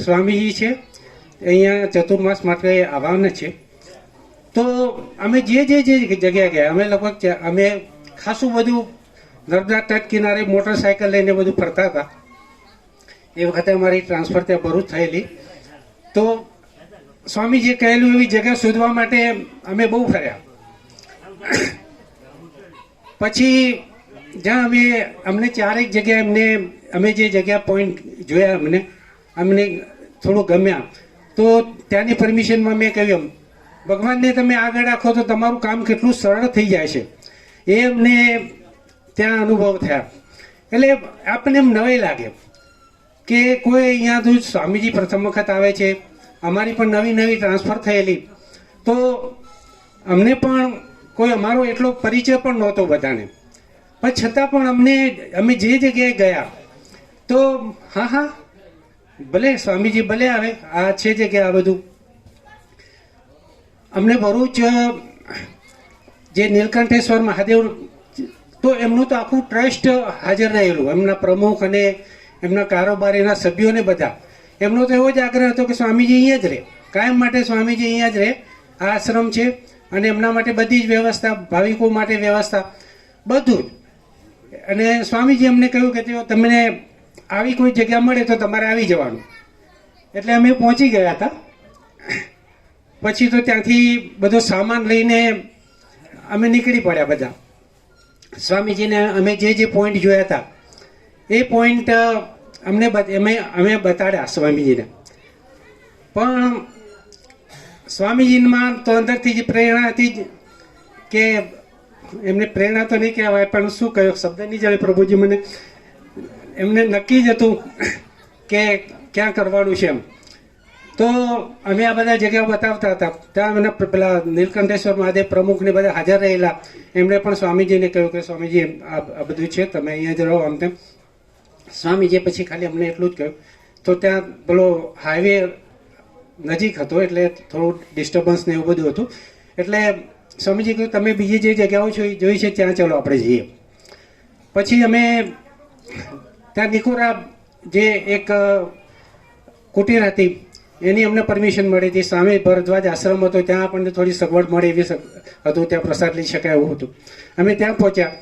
સ્વામીજી છે અહીંયા ચતુર્માસ માટે આવવાના છે. તો અમે જે જગ્યાએ ગયા, અમે લગભગ અમે ખાસું બધું નર્મદા તટ કિનારે મોટરસાયકલ લઈને બધું ફરતા હતા. એ વખતે અમારી ટ્રાન્સફર ત્યાં ભરૂચ થયેલી. તો સ્વામીજીએ કહેલું એવી જગ્યા શોધવા માટે અમે બહુ ફર્યા. પછી જ્યાં અમને ચારેક જગ્યાએ અમે જે જગ્યા પોઈન્ટ જોયા અમને થોડું ગમ્યા. તો ત્યાંની પરમિશનમાં મેં કહ્યું, ભગવાનને તમે આગળ રાખો તો તમારું કામ કેટલું સરળ થઈ જાય છે. એ અમને ત્યાં અનુભવ થયા. એટલે આપણને એમ નવાઈ લાગે કે કોઈ અહીંયા તો સ્વામીજી પ્રથમ વખત આવે છે. અમારી પણ નવી નવી ટ્રાન્સફર થયેલી. તો અમને પણ કોઈ અમારો એટલો પરિચય પણ નહોતો બધાને. પણ છતાં પણ અમે જે જગ્યાએ ગયા તો હા ભલે સ્વામીજી ભલે આવે, આ છે જગ્યા આ બધું. અમને ભરૂચ જે નીલકંઠેશ્વર મહાદેવ, તો એમનું તો આખું ટ્રસ્ટ હાજર રહેલું, એમના પ્રમુખ અને એમના કારોબારીના સભ્યોને બધા. એમનો તો એવો જ આગ્રહ હતો કે સ્વામીજી અહીંયા જ રહે, કાયમ માટે સ્વામીજી અહીંયા જ રહે. આ આશ્રમ છે અને એમના માટે બધી જ વ્યવસ્થા, ભાવિકો માટે વ્યવસ્થા, બધું જ. અને સ્વામીજી અમને કહ્યું કે તેઓ તમને આવી કોઈ જગ્યા મળે તો તમારે આવી જવાનું. એટલે અમે પહોંચી ગયા હતા. પછી તો ત્યાંથી બધો સામાન લઈને અમે નીકળી પડ્યા બધા. સ્વામીજીને અમે જે પોઈન્ટ જોયા હતા એ પોઈન્ટ અમે બતાડ્યા સ્વામીજીને. પણ સ્વામીજીમાં તો અંદરથી જે પ્રેરણા હતી કે એમને પ્રેરણા તો નહીં કહેવાય, પણ શું કહ્યું શબ્દ નહીં જાણે પ્રભુજી મને. એમને નક્કી જ હતું કે ક્યાં કરવાનું છે એમ. તો અમે આ બધા જગ્યાઓ બતાવતા હતા. ત્યાં એમના પેલા નીલકંઠેશ્વર મહાદેવ પ્રમુખને બધા હાજર રહેલા. એમણે પણ સ્વામીજીને કહ્યું કે સ્વામીજી આ બધું છે, તમે અહીંયા જ રહો આમ તેમ. સ્વામીજીએ પછી ખાલી અમને એટલું જ કહ્યું. તો ત્યાં પેલો હાઈવે નજીક હતો એટલે થોડું ડિસ્ટર્બન્સ ને એવું બધું હતું. એટલે સ્વામીજી કહ્યું તમે બીજી જે જગ્યાઓ જોઈ છે ત્યાં ચાલો આપણે જઈએ. પછી અમે ત્યાં નિકોરા જે એક કુટીર હતી એની અમને પરમિશન મળી હતી. સ્વામી ભરદ્વાજ આશ્રમ હતો, ત્યાં આપણને થોડી સગવડ મળે એવી હતું, ત્યાં પ્રસાદ લઈ શકાય એવું હતું. અમે ત્યાં પહોંચ્યા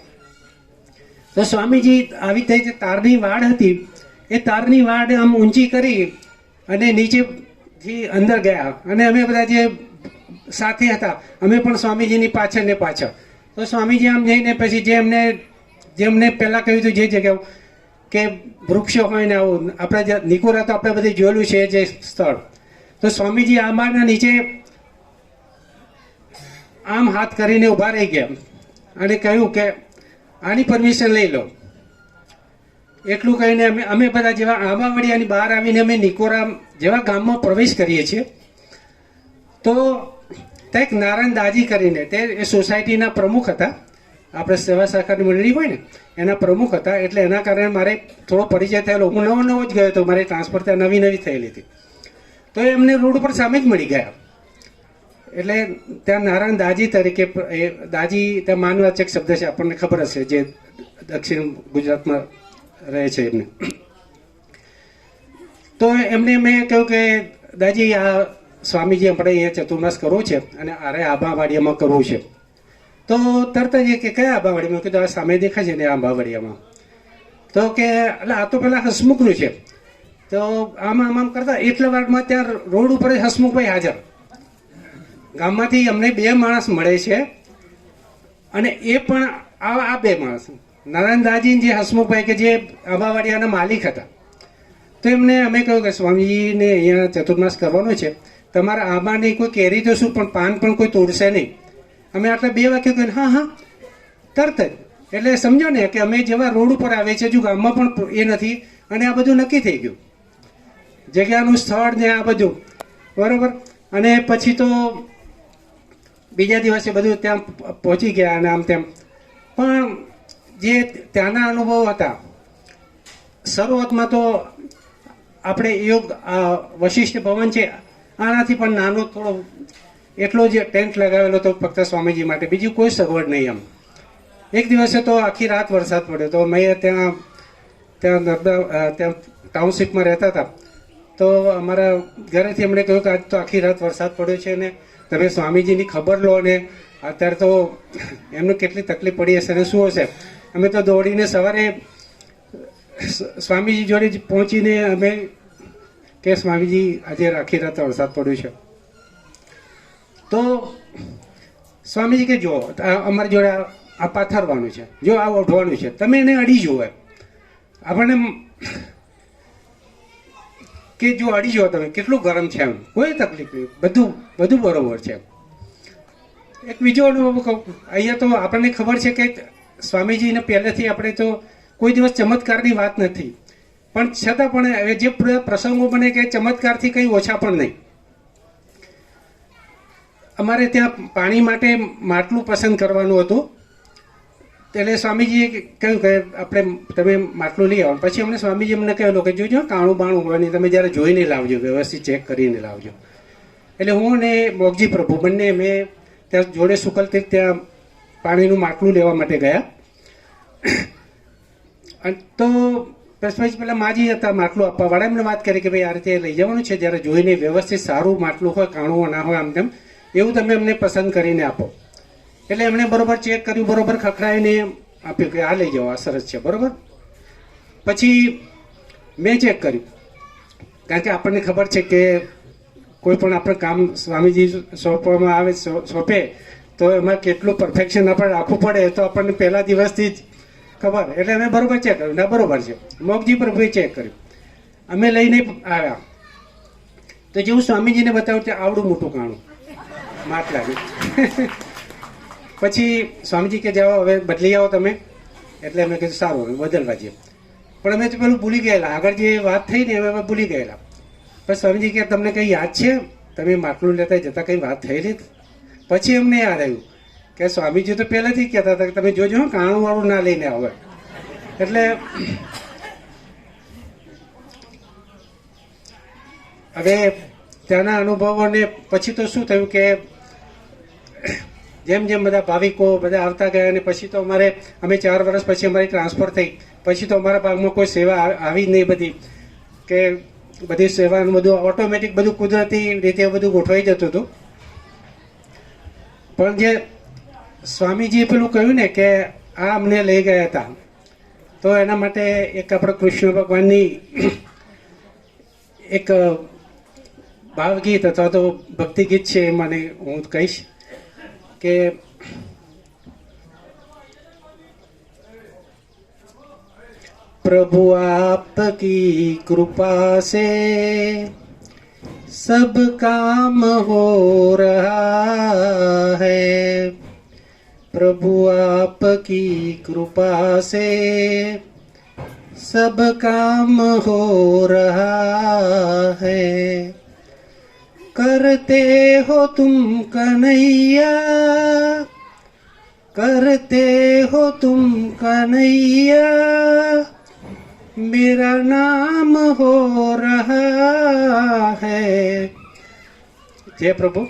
તો સ્વામીજી આવી રીતે જે તારની વાડ હતી એ તારની વાડ આમ ઊંચી કરી અને નીચેથી અંદર ગયા. અને અમે બધા જે સાથી હતા અમે પણ સ્વામીજીની પાછળ ને પાછળ. તો સ્વામીજી આમ જઈને પછી જેમને પહેલાં કહ્યું હતું જે જગ્યાઓ કે વૃક્ષો હોય ને આવું, આપણે નિકોરા તો આપણે બધી જોયેલું છે જે સ્થળ. તો સ્વામીજી આંબાના નીચે આમ હાથ કરીને ઊભા રહી ગયા અને કહ્યું કે આની પરમિશન લઈ લો. એટલું કહીને અમે બધા જેવા આંબાવડિયાની બહાર આવીને અમે નિકોરા જેવા ગામમાં પ્રવેશ કરીએ છીએ. તો ત્યાં એક નારાયણ દાજી કરીને, તે એ સોસાયટીના પ્રમુખ હતા. આપણે સેવા સહકારની મંડળી હોય ને એના પ્રમુખ હતા. એટલે એના કારણે મારે થોડો પરિચય થયેલો. હું નવો જ ગયો હતો, મારી ટ્રાન્સફર ત્યાં નવી થયેલી હતી. તો એમને રોડ ઉપર સામે જ મળી ગયા. એટલે ત્યાં નારાયણ દાજી તરીકે, એ દાજી ત્યાં માનવાચક શબ્દ છે, આપણને ખબર હશે, જે દક્ષિણ ગુજરાતમાં રહે છે એમને. તો એમને મેં કહ્યું કે દાજી આ સ્વામીજી આપણે અહીંયા ચતુર્માસ કરવો છે અને આરે આંબાવાડિયામાં કરવું છે. તો તરત જ કે કયા આંબાવાડીમાં? કીધું આ સામે દેખાય છે ને આંબાવાડિયામાં. તો કે એટલે આ તો પેલા હસમુખનું છે. તો આમ કરતા એટલા વારમાં ત્યાં રોડ ઉપર જ હસમુખભાઈ હાજર. ગામમાંથી અમને 2 માણસ મળે છે અને એ પણ આ 2 માણસ નારાયણ દાજી જે હસમુખભાઈ કે જે આંબાવાડિયાના માલિક હતા. તો એમને અમે કહ્યું કે સ્વામીજીને અહીંયા ચતુર્માસ કરવાનો છે, તમારા આંબાની કોઈ કેરી તો શું પણ પાન પણ કોઈ તોડશે નહીં. અમે આટલા 2 વાક્યો કહ્યું હા તરત જ. એટલે સમજો ને કે અમે જેવા રોડ ઉપર આવે છે, હજુ ગામમાં પણ એ નથી અને આ બધું નક્કી થઈ ગયું, જગ્યાનું સ્થળ ને આ બધું બરોબર. અને પછી તો બીજા દિવસે બધું ત્યાં પહોંચી ગયા અને આમ તેમ. પણ જે ત્યાંના અનુભવો હતા, શરૂઆતમાં તો આપણે યોગ વશિષ્ઠ ભવન છે આનાથી પણ નાનો થોડો એટલો જ ટેન્ટ લગાવેલો હતો ફક્ત સ્વામીજી માટે, બીજું કોઈ સગવડ નહીં. એક દિવસે તો આખી રાત વરસાદ પડ્યો. તો મેં ત્યાં ટાઉનશીપમાં રહેતા હતા, તો અમારા ઘરેથી એમણે કહ્યું કે આજ તો આખી રાત વરસાદ પડ્યો છે ને તમે સ્વામીજીની ખબર લો ને અત્યારે તો એમને કેટલી તકલીફ પડી હશે ને શું હશે. અમે તો દોડીને સવારે સ્વામીજી જોડે પહોંચીને અમે કે સ્વામીજી આજે આખી રાત વરસાદ પડ્યો છે. તો સ્વામીજી કે જો અમારી જોડે આ પાથરવાનું છે, જો આ ઓઢવાનું છે, તમે એને અડી જુઓ. આપણને કે જો અડી જુઓ તમે કેટલું ગરમ છે, એમ કોઈ તકલીફ નહીં, બધું બરોબર છે. એક બીજો અનુભવ કહું. અહીંયા તો આપણને ખબર છે કે સ્વામીજીને પહેલેથી આપણે તો કોઈ દિવસ ચમત્કારની વાત નથી, પણ છતાં પણ હવે જે પ્રસંગો બને કે ચમત્કારથી કંઈ ઓછા પણ નહીં. અમારે ત્યાં પાણી માટે માટલું પસંદ કરવાનું હતું, એટલે સ્વામીજીએ કહ્યું કે તમે માટલું લઈ આવો. પછી અમને સ્વામીજી અમને કહેલું કે જોજો કાણું બાણું હોય નહીં, તમે જ્યારે જોઈને લાવજો, વ્યવસ્થિત ચેક કરીને લાવજો. એટલે હું અને મોગજી પ્રભુ બંને મેં ત્યાં જોડે શુકલતીર્થ ત્યાં પાણીનું માટલું લેવા માટે ગયા. તો પછી પેલા માજી હતા માટલું આપવાવાળા, એમને વાત કરી કે ભાઈ આ રીતે લઈ જવાનું છે, જ્યારે જોઈને વ્યવસ્થિત સારું માટલું હોય, કાણું ના હોય, આમ તેમ એવું તમે અમને પસંદ કરીને આપો. એટલે એમણે બરોબર ચેક કર્યું, બરોબર ખખડાવીને આપ્યું કે આ લઈ જાઓ, આ સરસ છે, બરોબર. પછી મેં ચેક કર્યું, કારણ કે આપણને ખબર છે કે કોઈ પણ આપણે કામ સ્વામીજી સોંપવામાં આવે, સોંપે તો એમાં કેટલું પરફેક્શન આપણે રાખવું પડે તો આપણને પહેલા દિવસથી જ ખબર. એટલે અમે બરોબર ચેક કર્યું, ના બરોબર છે. મોગજી પ્રભુએ ચેક કર્યું, અમે લઈને આવ્યા તો જેવું સ્વામીજીને બતાવ્યું કે આવડું મોટું કાણું માટલાનું. પછી સ્વામીજી કે જાઓ હવે બદલી આવો તમે. એટલે અમે કીધું સારું હવે બદલવા જઈએ. પણ અમે તો પેલું ભૂલી ગયેલા, આગળ જે વાત થઈ ને અમે ભૂલી ગયેલા. પછી સ્વામીજી કે તમને કંઈ યાદ છે, તમે માટલું લેતા જતા કંઈ વાત થયેલી? પછી અમને યાદ આવ્યું કે સ્વામીજી તો પહેલાંથી કહેતા હતા કે તમે જોજો કાણું વાળું ના લઈને આવો. એટલે હવે ત્યાંના અનુભવોને પછી તો શું થયું કે જેમ જેમ બધા ભાવિકો બધા આવતા ગયા, અને પછી તો અમે 4 વર્ષ પછી અમારી ટ્રાન્સફર થઈ. પછી તો અમારા ભાગમાં કોઈ સેવા આવી જ નહીં બધી, કે બધી સેવાનું બધું ઓટોમેટિક બધું કુદરતી રીતે બધું ગોઠવાઈ જતું હતું. પણ જે સ્વામીજીએ પેલું કહ્યું ને કે આ અમને લઈ ગયા હતા, તો એના માટે એક આપણે કૃષ્ણ ભગવાનની એક ભાવગીત અથવા તો ભક્તિ ગીત છે, એ મને હું કહીશ કે प्रभु आपकी कृपा से सब काम हो रहा है, प्रभु आपकी कृपा से सब काम हो रहा है, करते हो तुम कन्हैया, करते हो तुम कन्हैया, मेरा नाम हो रहा है. जय प्रभु.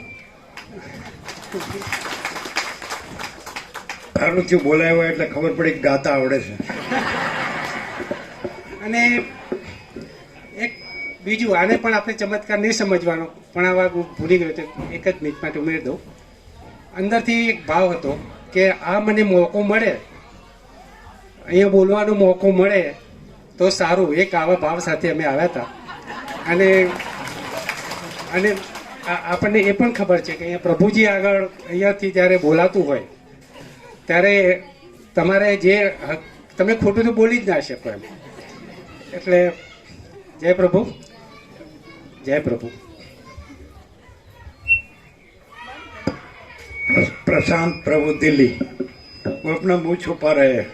સારું થયું બોલાયો એટલે ખબર પડી કે ગાતા આવડે છે. અને એક બીજું, આને પણ આપણે ચમત્કાર નહીં સમજવાનો, પણ આ વાત ભૂલી ગયો તો એક જ મિનિટ માટે ઉમેરી દઉં. અંદરથી એક ભાવ હતો કે આ મને મોકો મળે, અહીંયા બોલવાનો મોકો મળે તો સારું. એક આવા ભાવ સાથે અમે આવ્યા હતા. અને આપણને એ પણ ખબર છે કે અહીંયા પ્રભુજી આગળ અહીંયાથી જ્યારે બોલાતું હોય ત્યારે તમારે તમે ખોટું તો બોલી જ ના શકો એમ. એટલે જય પ્રભુ, જય પ્રભુ. प्रशांत प्रभु दिल्ली, वो अपना मुंह छुपा रहे हैं.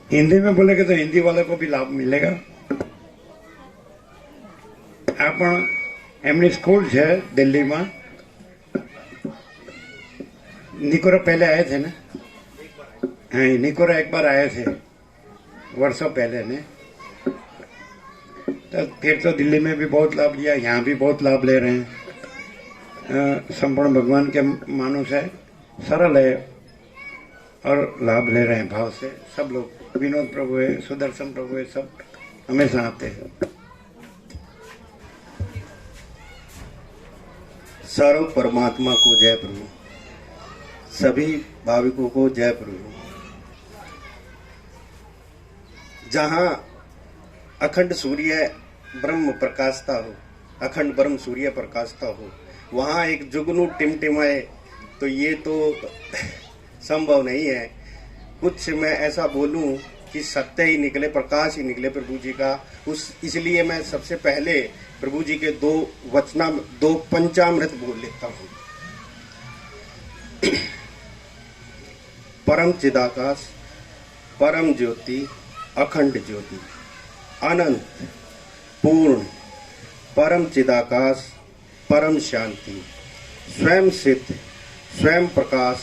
हिंदी में बोलेंगे तो हिंदी वाले को भी लाभ मिलेगा. આ પણ એમની સ્કૂલ છે દિલ્હીમાં. निकोरा पहले आए थे ना? हाँ, निकोरा एक बार आए थे वर्षों पहले ने. तो फिर तो दिल्ली में भी बहुत लाभ लिया, यहाँ भी बहुत लाभ ले रहे हैं. संपूर्ण भगवान के मानुष है, सरल है और लाभ ले रहे हैं भाव से सब लोग। विनोद प्रभु है, सुदर्शन प्रभु है, सब हमेशा आते हैं। सर्व परमात्मा को जय प्रभु, सभी भाविकों को जय प्रभु। जहाँ अखंड सूर्य ब्रह्म प्रकाशता हो, अखंड ब्रह्म सूर्य प्रकाशता हो, वहाँ एक जुगनू टिमटिमाए, तो ये तो संभव नहीं है। कुछ मैं ऐसा बोलूं कि सत्य ही निकले, प्रकाश ही निकले प्रभु जी का। इसलिए मैं सबसे पहले प्रभु जी के दो पंचामृत बोल लेता हूँ। परम चिदाकाश, परम ज्योति, अखंड ज्योति, अनंत पूर्ण, परम चिदाकाश, परम शांति, स्वयं सिद्ध, स्वयं प्रकाश,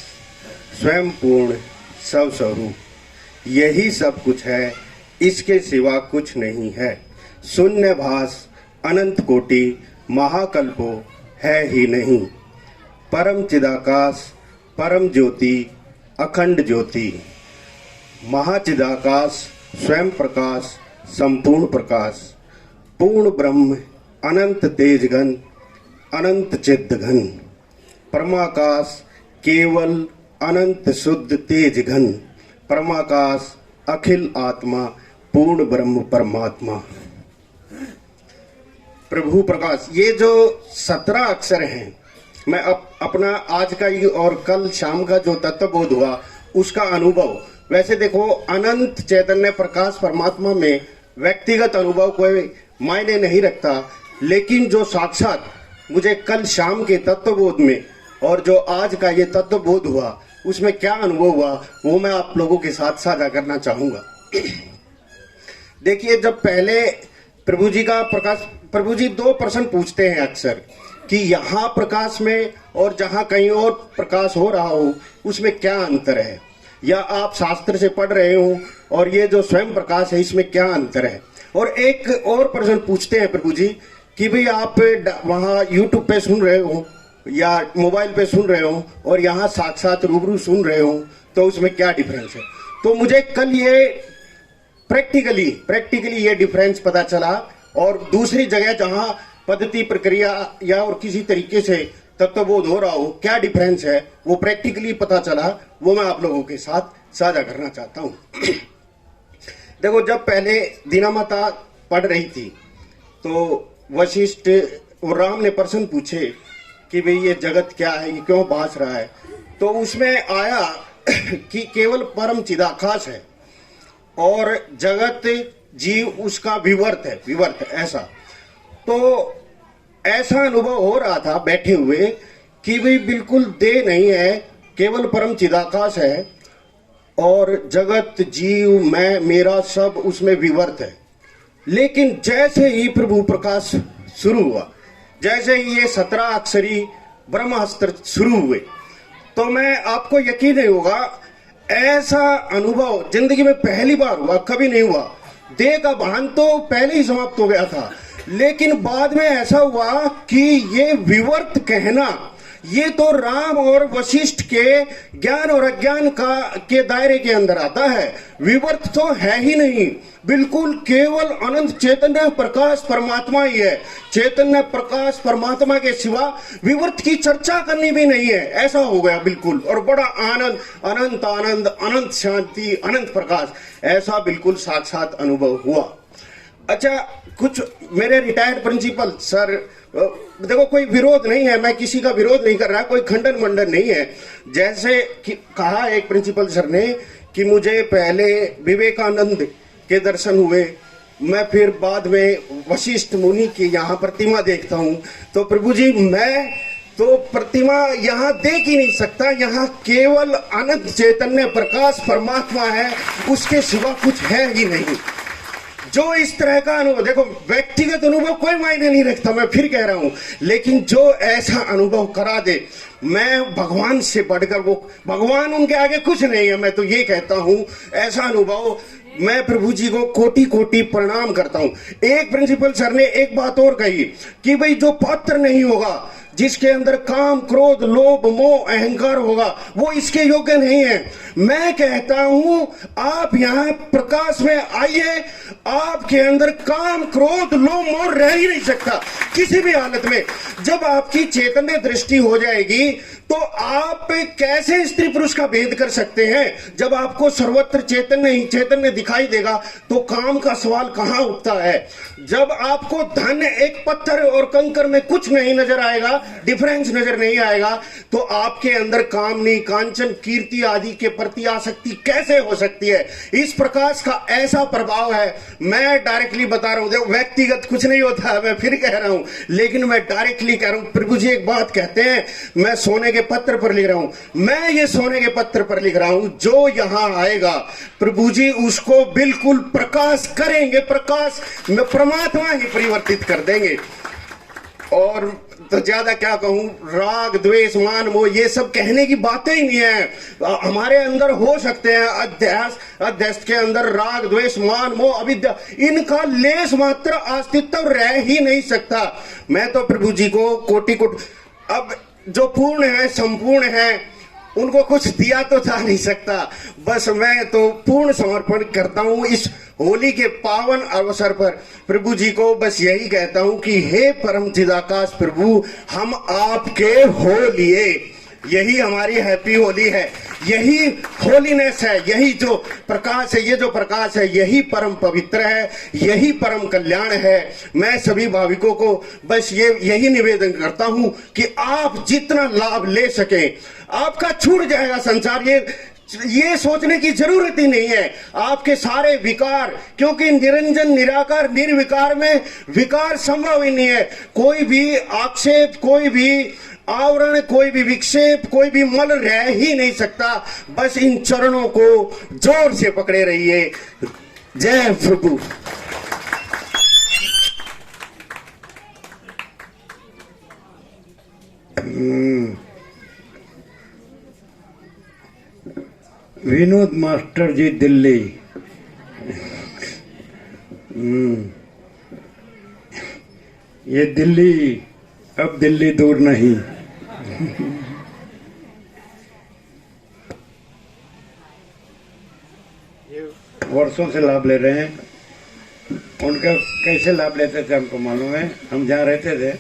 स्वयं पूर्ण, सब स्वरूप, यही सब कुछ है, इसके सिवा कुछ नहीं है। शून्य भास, अनंत कोटि, महाकल्पो है ही नहीं। परम चिदाकाश, परम ज्योति, अखंड ज्योति, महाचिदाकाश, स्वयं प्रकाश, संपूर्ण प्रकाश, पूर्ण ब्रह्म, अनंत तेजघन, अनंत चिद्घन, परमाकाश, केवल अनंत शुद्ध तेजघन, परमाकाश, अखिल आत्मा, पूर्ण ब्रह्म परमात्मा, प्रभु प्रकाश। ये जो 17 अक्षर हैं, मैं अपना आज का ही और कल शाम का जो तत्वबोध हुआ उसका अनुभव, वैसे देखो अनंत चैतन्य प्रकाश परमात्मा में व्यक्तिगत अनुभव कोई मायने नहीं रखता, लेकिन जो साक्षात मुझे कल शाम के तत्वबोध में और जो आज का ये तत्वबोध हुआ उसमें क्या अनुभव हुआ वो मैं आप लोगों के साथ साझा करना चाहूंगा। देखिए, जब पहले प्रभु जी का प्रकाश, प्रभु जी 2 प्रश्न पूछते हैं अक्सर कि यहाँ प्रकाश में और जहाँ कहीं और प्रकाश हो रहा हो उसमें क्या अंतर है, या आप शास्त्र से पढ़ रहे हो और ये जो स्वयं प्रकाश है इसमें क्या अंतर है। और एक और प्रश्न पूछते हैं प्रभु जी कि भाई आप वहाँ यूट्यूब पे सुन रहे हो या मोबाइल पे सुन रहे हो और यहाँ साक्षात रूबरू सुन रहे हो, तो उसमें क्या डिफरेंस है। तो मुझे कल ये प्रैक्टिकली ये डिफरेंस पता चला, और दूसरी जगह जहाँ पद्धति प्रक्रिया या और किसी तरीके से तत्वबोध हो रहा हो क्या डिफरेंस है वो प्रैक्टिकली पता चला, वो मैं आप लोगों के साथ साझा करना चाहता हूँ। देखो, जब पहले दीना माता पढ़ रही थी तो वशिष्ठ और राम ने प्रश्न पूछे कि भाई ये जगत क्या है, ये क्यों भास रहा है, तो उसमें आया कि केवल परम चिदाकाश है और जगत जीव उसका विवर्त ऐसा। तो ऐसा अनुभव हो रहा था बैठे हुए कि भाई बिल्कुल देह नहीं है, केवल परम चिदाकाश है और जगत जीव मैं मेरा सब उसमें विवर्त है। लेकिन जैसे ही प्रभु प्रकाश शुरू हुआ, जैसे ही ये 17 अक्षरी ब्रह्मास्त्र शुरू हुए, तो मैं आपको यकीन नहीं होगा, ऐसा अनुभव जिंदगी में पहली बार हुआ, कभी नहीं हुआ। देह का भान तो पहले ही समाप्त हो गया था, लेकिन बाद में ऐसा हुआ कि ये विवर्त कहना, ये तो राम और वशिष्ठ के ज्ञान और अज्ञान के दायरे के अंदर आता है। विवर्त तो है ही नहीं, बिल्कुल केवल अनंत चैतन्य प्रकाश परमात्मा ही है। चैतन्य प्रकाश परमात्मा के सिवा विवर्त की चर्चा करनी भी नहीं है, ऐसा हो गया बिल्कुल। और बड़ा आनंद, अनंत आनंद, अनंत शांति, अनंत प्रकाश, ऐसा बिल्कुल साक्षात अनुभव हुआ। अच्छा, कुछ मेरे रिटायर्ड प्रिंसिपल सर, देखो कोई विरोध नहीं है, मैं किसी का विरोध नहीं कर रहा, कोई खंडन मंडन नहीं है। जैसे कि कहा एक प्रिंसिपल सर ने कि मुझे पहले विवेकानंद के दर्शन हुए, मैं फिर बाद में वशिष्ठ मुनि की यहाँ प्रतिमा देखता हूँ, तो प्रभु जी मैं तो प्रतिमा यहाँ देख ही नहीं सकता, यहाँ केवल अनंत चैतन्य प्रकाश परमात्मा है, उसके सिवा कुछ है ही नहीं। जो इस तरह का अनुभव, देखो व्यक्तिगत अनुभव कोई मायने नहीं रखता, मैं फिर कह रहा हूं, लेकिन जो ऐसा अनुभव करा दे, मैं भगवान से बढ़कर, वो भगवान उनके आगे कुछ नहीं है, मैं तो ये कहता हूं, ऐसा अनुभव मैं प्रभु जी को कोटि कोटि प्रणाम करता हूं। एक प्रिंसिपल सर ने एक बात और कही कि भाई जो पात्र नहीं होगा, जिसके अंदर काम, क्रोध, लोभ, मोह, अहंकार होगा, वो इसके योग्य नहीं है। मैं कहता हूं आप यहां प्रकाश में आइए, आपके अंदर काम, क्रोध, लोभ, मोह रह ही नहीं सकता किसी भी हालत में। जब आपकी चैतन्य दृष्टि हो जाएगी तो आप कैसे स्त्री पुरुष का भेद कर सकते हैं? जब आपको सर्वत्र चैतन्य ही चैतन्य दिखाई देगा तो काम का सवाल कहां उठता है? जब आपको धन, एक पत्थर और कंकर में कुछ नहीं नजर आएगा, डिफरेंस नजर नहीं आएगा, तो आपके अंदर कामनी, कांचन, कीर्ति आदि के प्रति आसक्ति कैसे हो सकती है? इस प्रकाश का ऐसा प्रभाव है। मैं डायरेक्टली बता रहा हूं, देखो व्यक्तिगत कुछ नहीं होता है, मैं फिर कह रहा हूं, लेकिन मैं डायरेक्टली कह रहा हूं। प्रभु जी एक बात कहते हैं, मैं सोने के पत्थर पर लिख रहा हूं, मैं ये सोने के पत्थर पर लिख रहा हूं, जो यहां आएगा प्रभु जी उसको बिल्कुल प्रकाश करेंगे, प्रकाश में परमात्मा ही परिवर्तित कर देंगे। और तो ज्यादा क्या कहूं, राग, द्वेष, मान, मोह, ये सब कहने की बातें ही नहीं है। हमारे अंदर हो सकते हैं अध्यस्त के अंदर राग, द्वेष, मान, मोह, अविद्या, इनका लेस मात्र अस्तित्व रह ही नहीं सकता। मैं तो प्रभु जी को कोटि कोटि, अब जो पूर्ण है, संपूर्ण है, उनको कुछ दिया तो जा नहीं सकता। बस मैं तो पूर्ण समर्पण करता हूं इस होली के पावन अवसर पर। प्रभु जी को बस यही कहता हूं कि हे परम चिदाकाश प्रभु, हम आपके हो लिए। यही हमारी हैप्पी होली है, यही होलीनेस है, यही जो प्रकाश है, ये जो प्रकाश है यही परम पवित्र है, यही परम कल्याण है। मैं सभी भाविकों को बस यही निवेदन करता हूं कि आप जितना लाभ ले सके, आपका छूट जाएगा संसार, ये सोचने की जरूरत ही नहीं है। आपके सारे विकार, क्योंकि निरंजन, निराकार, निर्विकार में विकार संभव ही नहीं है। कोई भी आक्षेप, कोई भी आवरण, कोई भी विक्षेप, कोई भी मल रह ही नहीं सकता। बस इन चरणों को जोर से पकड़े रहिए। जय प्रभु। विनोद मास्टर जी दिल्ली। ये दिल्ली, अब दिल्ली दूर नहीं। वर्षों से लाभ ले रहे हैं। उनका कैसे लाभ लेते थे हमको मालूम है। हम जहाँ रहते थे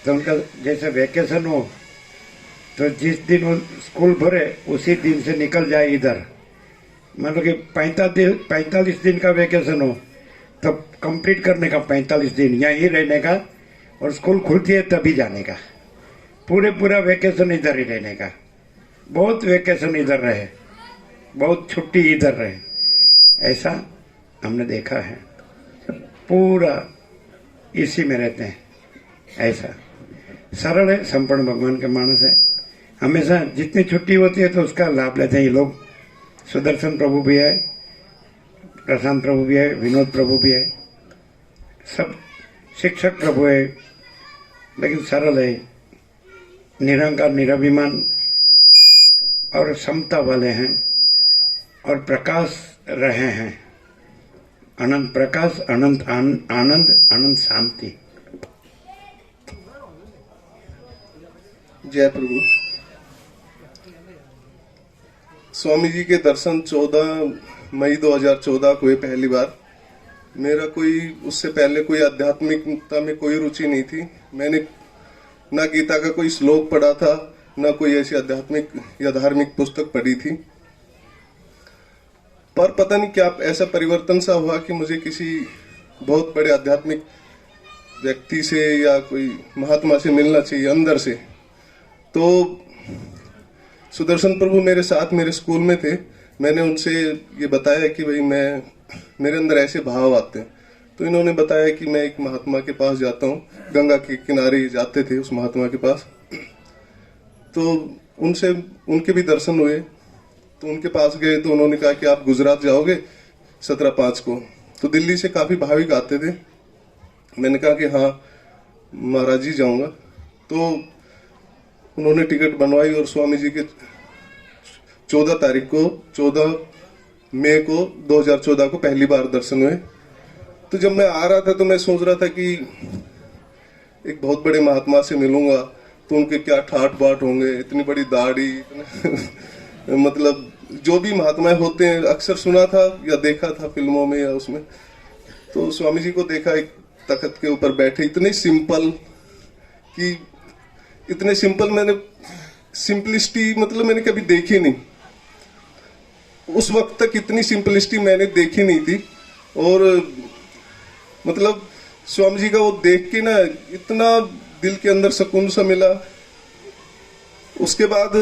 तो उनका जैसे वेकेशन हो तो जिस दिन वो स्कूल भरे उसी दिन से निकल जाए इधर। मतलब कि 45 दिन का वेकेशन हो तो कंप्लीट करने का 45 दिन यहीं रहने का, और स्कूल खुलती है तभी जाने का। पूरा वेकेशन इधर ही रहने का। बहुत वेकेशन इधर रहे, बहुत छुट्टी इधर रहे, ऐसा हमने देखा है। पूरा इसी में रहते हैं। ऐसा सरल है, संपूर्ण भगवान के मानस है। हमेशा जितनी छुट्टी होती है तो उसका लाभ लेते हैं ये लोग। सुदर्शन प्रभु भी है, प्रशांत प्रभु भी है, विनोद प्रभु भी है, सब शिक्षक प्रभु है, लेकिन सरल है, निरंकार, निराभिमान और समता वाले हैं और प्रकाश रहे हैं। अनंत प्रकाश, अनंत आनंद, अनंत शांति। जय प्रभु। स्वामी जी के दर्शन 14 मई 2014 को हुए पहली बार। मेरा कोई उससे पहले कोई आध्यात्मिकता में कोई रुचि नहीं थी। मैंने ना गीता का कोई श्लोक पढ़ा था, ना कोई ऐसी आध्यात्मिक या धार्मिक पुस्तक पढ़ी थी। पर पता नहीं क्या ऐसा परिवर्तन सा हुआ कि मुझे किसी बहुत बड़े आध्यात्मिक व्यक्ति से या कोई महात्मा से मिलना चाहिए अंदर से। तो सुदर्शन प्रभु मेरे साथ मेरे स्कूल में थे। मैंने उनसे ये बताया कि भाई मेरे अंदर ऐसे भाव आते हैं। तो इन्होंने बताया कि मैं एक महात्मा के पास जाता हूँ। गंगा के किनारे जाते थे उस महात्मा के पास। तो उनसे उनके भी दर्शन हुए। तो उनके पास गए तो उन्होंने कहा कि आप गुजरात जाओगे 17/5 को। तो दिल्ली से काफ़ी भाविक आते थे। मैंने कहा कि हाँ महाराज जी जाऊँगा। तो उन्होंने टिकट बनवाई और स्वामी जी के 14 मई को 2014 को पहली बार दर्शन हुए। तो जब मैं आ रहा था तो मैं सोच रहा था कि एक बहुत बड़े महात्मा से मिलूंगा तो उनके क्या ठाट बाट होंगे, इतनी बड़ी दाढ़ी, मतलब जो भी महात्माएं होते हैं अक्सर सुना था या देखा था फिल्मों में या उसमें। तो स्वामी जी को देखा एक तख्त के ऊपर बैठे, इतने सिंपल कि इतने सिंपल, मैंने सिंपलिसिटी मतलब मैंने कभी देखी नहीं। उस वक्त तक इतनी सिंपलिसिटी मैंने देखी नहीं थी। और मतलब स्वामी जी का वो देख के ना इतना दिल के अंदर सुकून सा मिला। उसके बाद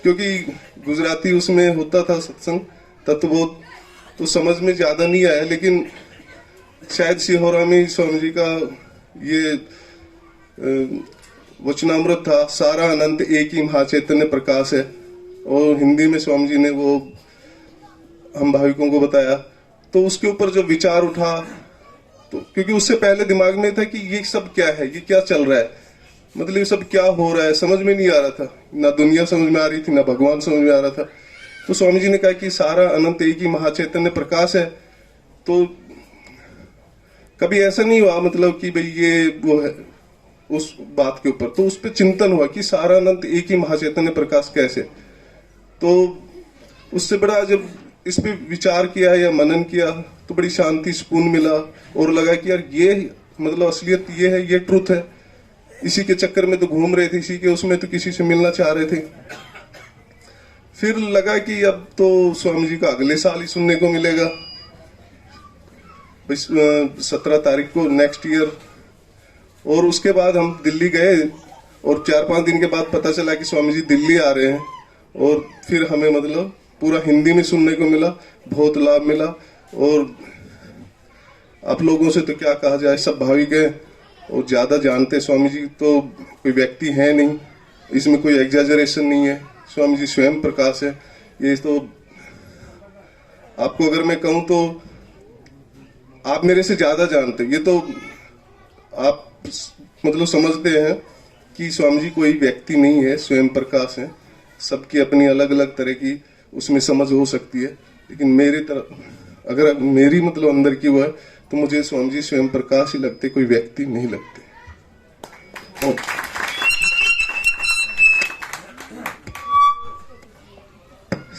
क्योंकि गुजराती उसमें होता था सत्संग, तत्वबोध, तो समझ में ज्यादा नहीं आया, लेकिन शायद सिहोरा में स्वामी जी का ये वचनामृत था, सारा अनंत एक ही महाचैतन्य प्रकाश है, और हिंदी में स्वामी जी ने वो हम भाविकों को बताया। तो उसके ऊपर जो विचार उठा, तो क्योंकि उससे पहले दिमाग में था कि ये सब क्या है, ये क्या चल रहा है, मतलब ये सब क्या हो रहा है, समझ में नहीं आ रहा था, ना दुनिया समझ में आ रही थी, ना भगवान समझ में आ रहा था। तो स्वामी जी ने कहा कि सारा अनंत एक ही महाचैतन्य प्रकाश है। तो कभी ऐसा नहीं हुआ मतलब कि भाई ये वो है उस बात के ऊपर, तो उस पर चिंतन हुआ कि सारा अनंत एक ही महाचैतन्य प्रकाश कैसे। तो उससे बड़ा जब इस पे विचार किया या मनन किया तो बड़ी शांति सुकून मिला, और लगा कि यार ये मतलब असलियत ये है, ये ट्रुथ है। इसी के चक्कर में तो घूम रहे थे, इसी के उसमें तो किसी से मिलना चाह रहे थे। फिर लगा कि अब तो स्वामी जी का अगले साल ही सुनने को मिलेगा, 17 तारीख को नेक्स्ट ईयर। और उसके बाद हम दिल्ली गए, और 4-5 दिन के बाद पता चला कि स्वामी जी दिल्ली आ रहे हैं, और फिर हमें मतलब पूरा हिंदी में सुनने को मिला, बहुत लाभ मिला। और आप लोगों से तो क्या कहा जाए, सब भाविक हैं और ज्यादा जानते। स्वामी जी तो कोई व्यक्ति है नहीं, इसमें कोई एग्जैजरेशन नहीं है, स्वामी जी स्वयं प्रकाश है। ये तो आपको अगर मैं कहूं तो आप मेरे से ज्यादा जानते, ये तो आप मतलब समझते हैं कि स्वामी जी कोई व्यक्ति नहीं है, स्वयं प्रकाश है। सबकी अपनी अलग अलग तरह की उसमें समझ हो सकती है, लेकिन मेरी तरफ अगर मेरी मतलब अंदर की वो है तो मुझे स्वामी जी स्वयं प्रकाश ही लगते, कोई व्यक्ति नहीं लगते।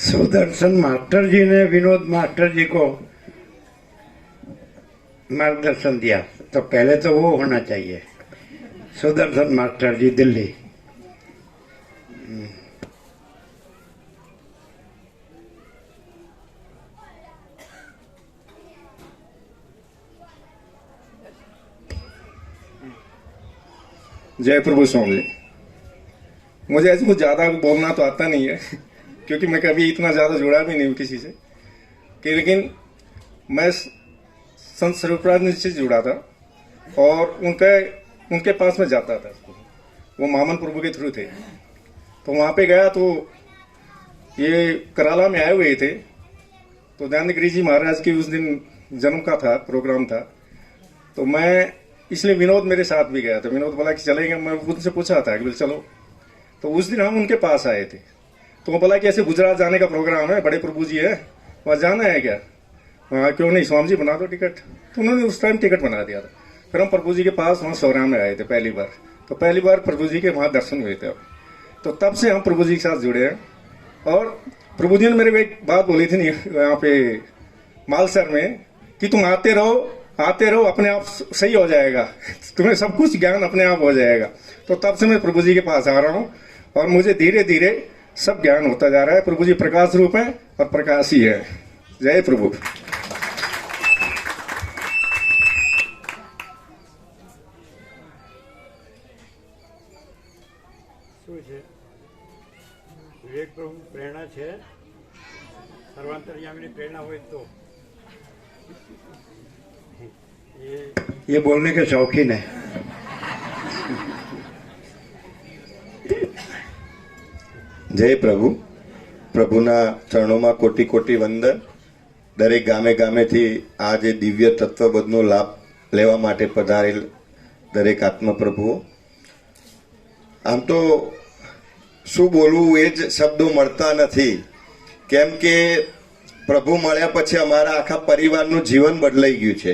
सुदर्शन मास्टर जी ने विनोद मास्टर जी को मार्गदर्शन दिया, तो पहले तो वो होना चाहिए, सुदर्शन मास्टर जी दिल्ली। जय प्रभु स्वामी जी। मुझे ऐसे कुछ ज्यादा बोलना तो आता नहीं है क्योंकि मैं कभी इतना ज्यादा जुड़ा भी नहीं हूँ किसी से, कि लेकिन मैं संत स्वरूपानंद से जुड़ा था और उनके पास में जाता था। वो मामन प्रभु के थ्रू थे, तो वहां पे गया तो ये कराला में आए हुए थे। तो दयानंद जी महाराज की उस दिन जन्म का था, प्रोग्राम था। तो मैं इसलिए विनोद मेरे साथ भी गया था। विनोद बोला कि चलेंगे, मैं उनसे पूछा था कि चलो। तो उस दिन हम उनके पास आए थे, तो वो बोला कि ऐसे गुजरात जाने का प्रोग्राम है, बड़े प्रभु जी है, वहाँ जाना है क्या? हाँ क्यों नहीं, स्वामी जी बना दो टिकट। तो उन्होंने उस टाइम टिकट बना दिया था। फिर हम प्रभु जी के पास वहाँ सौरा में आए थे पहली बार। तो पहली बार प्रभु जी के वहाँ दर्शन हुए थे। तो तब से हम प्रभु जी के साथ जुड़े हैं। और प्रभु जी ने मेरे को एक बात बोली थी यहाँ पे मालसर में कि तुम आते रहो, अपने आप सही हो जाएगा, तुम्हें सब कुछ ज्ञान अपने आप हो जाएगा। तो तब से मैं प्रभु जी के पास आ रहा हूँ और मुझे धीरे धीरे सब ज्ञान होता जा रहा है। प्रभु जी प्रकाश रूप है और प्रकाश ही है। जय प्रभु। વિવેક પ્રભુ પ્રેરણા છે, સર્વાંતર્યામીની પ્રેરણા હોય તો ये बोलने के शौकीन है। જય પ્રભુ। પ્રભુના ચરણોમાં કોટી કોટી વંદન। દરેક ગામે ગામેથી આ જે દિવ્ય તત્વબોધનો લાભ લેવા માટે પધારેલ દરેક આત્મપ્રભુઓ, આમ તો શું બોલવું એ જ શબ્દો મળતા નથી, કેમ કે પ્રભુ મળ્યા પછી અમારા આખા પરિવારનું જીવન બદલાઈ ગયું છે।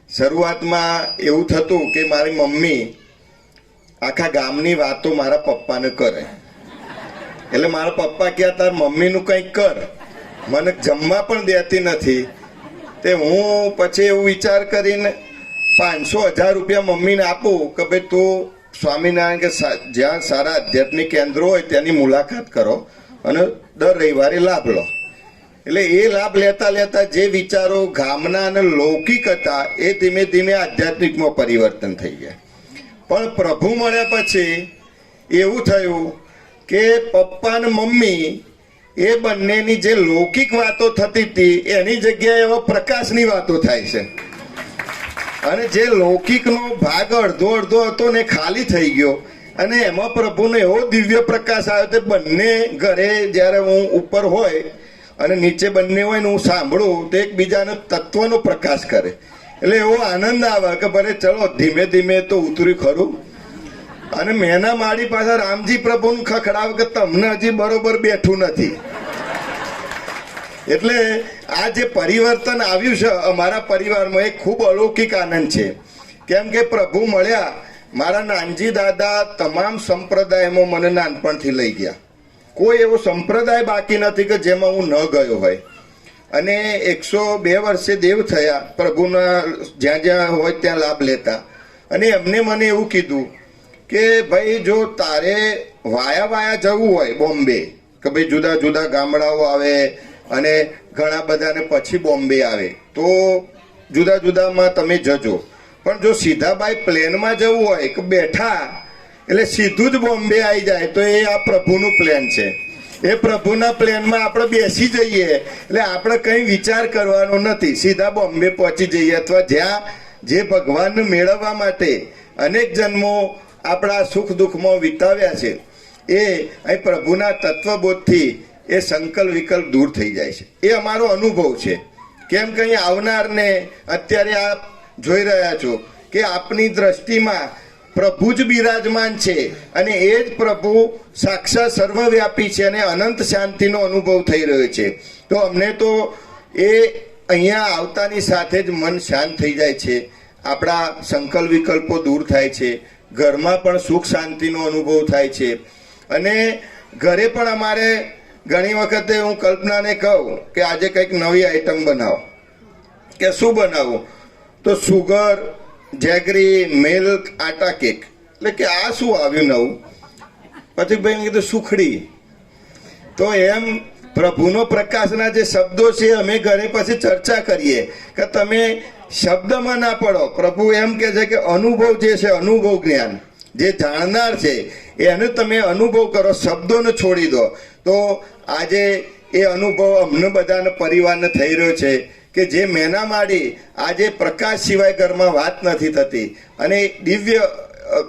શરૂઆતમાં એવું થતું કે મારી મમ્મી આખા ગામની વાતો મારા પપ્પાને કરે. એટલે મારા પપ્પા કહે તાર મમ્મીનું કંઈક કર, મને જમવા પણ દેતી નથી. તે હું પછી એવું વિચાર કરીને 500-1000 રૂપિયા મમ્મીને આપું કે ભાઈ તું સ્વામિનારાયણ કે જ્યાં સારા આધ્યાત્મિક કેન્દ્રો હોય ત્યાંની મુલાકાત કરો અને દર રવિવારે લાભ લો. એટલે એ લાભ લેતા લેતા જે વિચારો ગામના અને લૌકિક હતા એ ધીમે ધીમે આધ્યાત્મિકમાં પરિવર્તન થઈ ગયા. પણ પ્રભુ મળ્યા પછી એવું થયું કે પપ્પા અને મમ્મી એ બંનેની જે લૌકિક વાતો થતી હતી એની જગ્યાએ હવે પ્રકાશની વાતો થાય છે. અને જે લૌકિકનો ભાગ અડધો અડધો હતો ને ખાલી થઈ ગયો અને એમાં પ્રભુનો એવો દિવ્ય પ્રકાશ આવ્યો તે બંને ઘરે જ્યારે હું ઉપર હોય અને નીચે બંને હોય ને હું સાંભળું તો એકબીજાનો તત્વનો પ્રકાશ કરે. એટલે એવો આનંદ આવે કે ભલે ચલો ધીમે ધીમે તો ઉતર્યું ખરું. અને મેના માળી પાછા રામજી પ્રભુનું ખખડાવે કે તમને હજી બરોબર બેઠું નથી. એટલે આ જે પરિવર્તન આવ્યું છે અમારા પરિવારમાં એ ખૂબ અલૌકિક આનંદ છે. કેમ કે પ્રભુ મળ્યા, મારા નાનજી દાદા તમામ સંપ્રદાયમાં મને નાનપણથી લઈ ગયા. કોઈ એવો સંપ્રદાય બાકી નથી કે જેમાં હું ન ગયો હોય. અને 102 વર્ષે દેવ થયા, પ્રભુના જ્યાં જ્યાં હોય ત્યાં લાભ લેતા. અને એમને મને એવું કીધું કે ભાઈ જો તારે વાયા જવું હોય બોમ્બે, કે ભાઈ જુદા જુદા ગામડાઓ આવે અને ઘણા બધાને પછી બોમ્બે આવે તો જુદા જુદામાં તમે જજો. પણ જો સીધા બાય પ્લેનમાં જવું હોય કે બેઠા એટલે સીધું જ બોમ્બે આવી જાય તો એ આ પ્રભુનું પ્લેન છે. એ પ્રભુના પ્લેનમાં આપણે બેસી જઈએ એટલે આપણે કંઈ વિચાર કરવાનો નથી, સીધા બોમ્બે પહોંચી જઈએ. અથવા જ્યાં જે ભગવાનને મેળવવા માટે અનેક જન્મો આપણા સુખ દુઃખમાં વિતાવ્યા છે એ અહીં પ્રભુના તત્વબોધથી એ સંકલ્પ વિકલ્પ દૂર થઈ જાય છે. એ અમારો અનુભવ છે. કેમ કે અહીં આવનારને અત્યારે આપ જોઈ રહ્યા છો કે આપની દ્રષ્ટિમાં પ્રભુ જ બિરાજમાન છે અને એ જ પ્રભુ સાક્ષાત સર્વવ્યાપી છે અને અનંત શાંતિનો અનુભવ થઈ રહ્યો છે. તો અમને તો એ અહીંયા આવતાની સાથે જ મન શાંત થઈ જાય છે, આપણા સંકલ્પ વિકલ્પો દૂર થાય છે, ઘરમાં પણ સુખ શાંતિનો અનુભવ થાય છે. અને ઘરે પણ અમારે ઘણી વખતે હું કલ્પનાને કહું કે આજે કંઈક નવી આઈટમ બનાવો, કે શું બનાવું તો સુગર, જેગરી, મિલ્ક, આટા કેક. એટલે કે આ શું આવ્યું નવું? પછી ભાઈ કીધું સુખડી. તો એમ પ્રભુનો પ્રકાશના જે શબ્દો છે અમે ઘરે પછી ચર્ચા કરીએ કે તમે શબ્દમાં ના પડો. પ્રભુ એમ કે છે કે અનુભવ જે છે, અનુભવ જ્ઞાન જે જાણનાર છે એને તમે અનુભવ કરો, શબ્દોને છોડી દો. તો આજે એ અનુભવ અમને બધાને પરિવારને થઈ રહ્યો છે કે જે મેના માડી આજે પ્રકાશ સિવાય ઘરમાં વાત નથી થતી અને દિવ્ય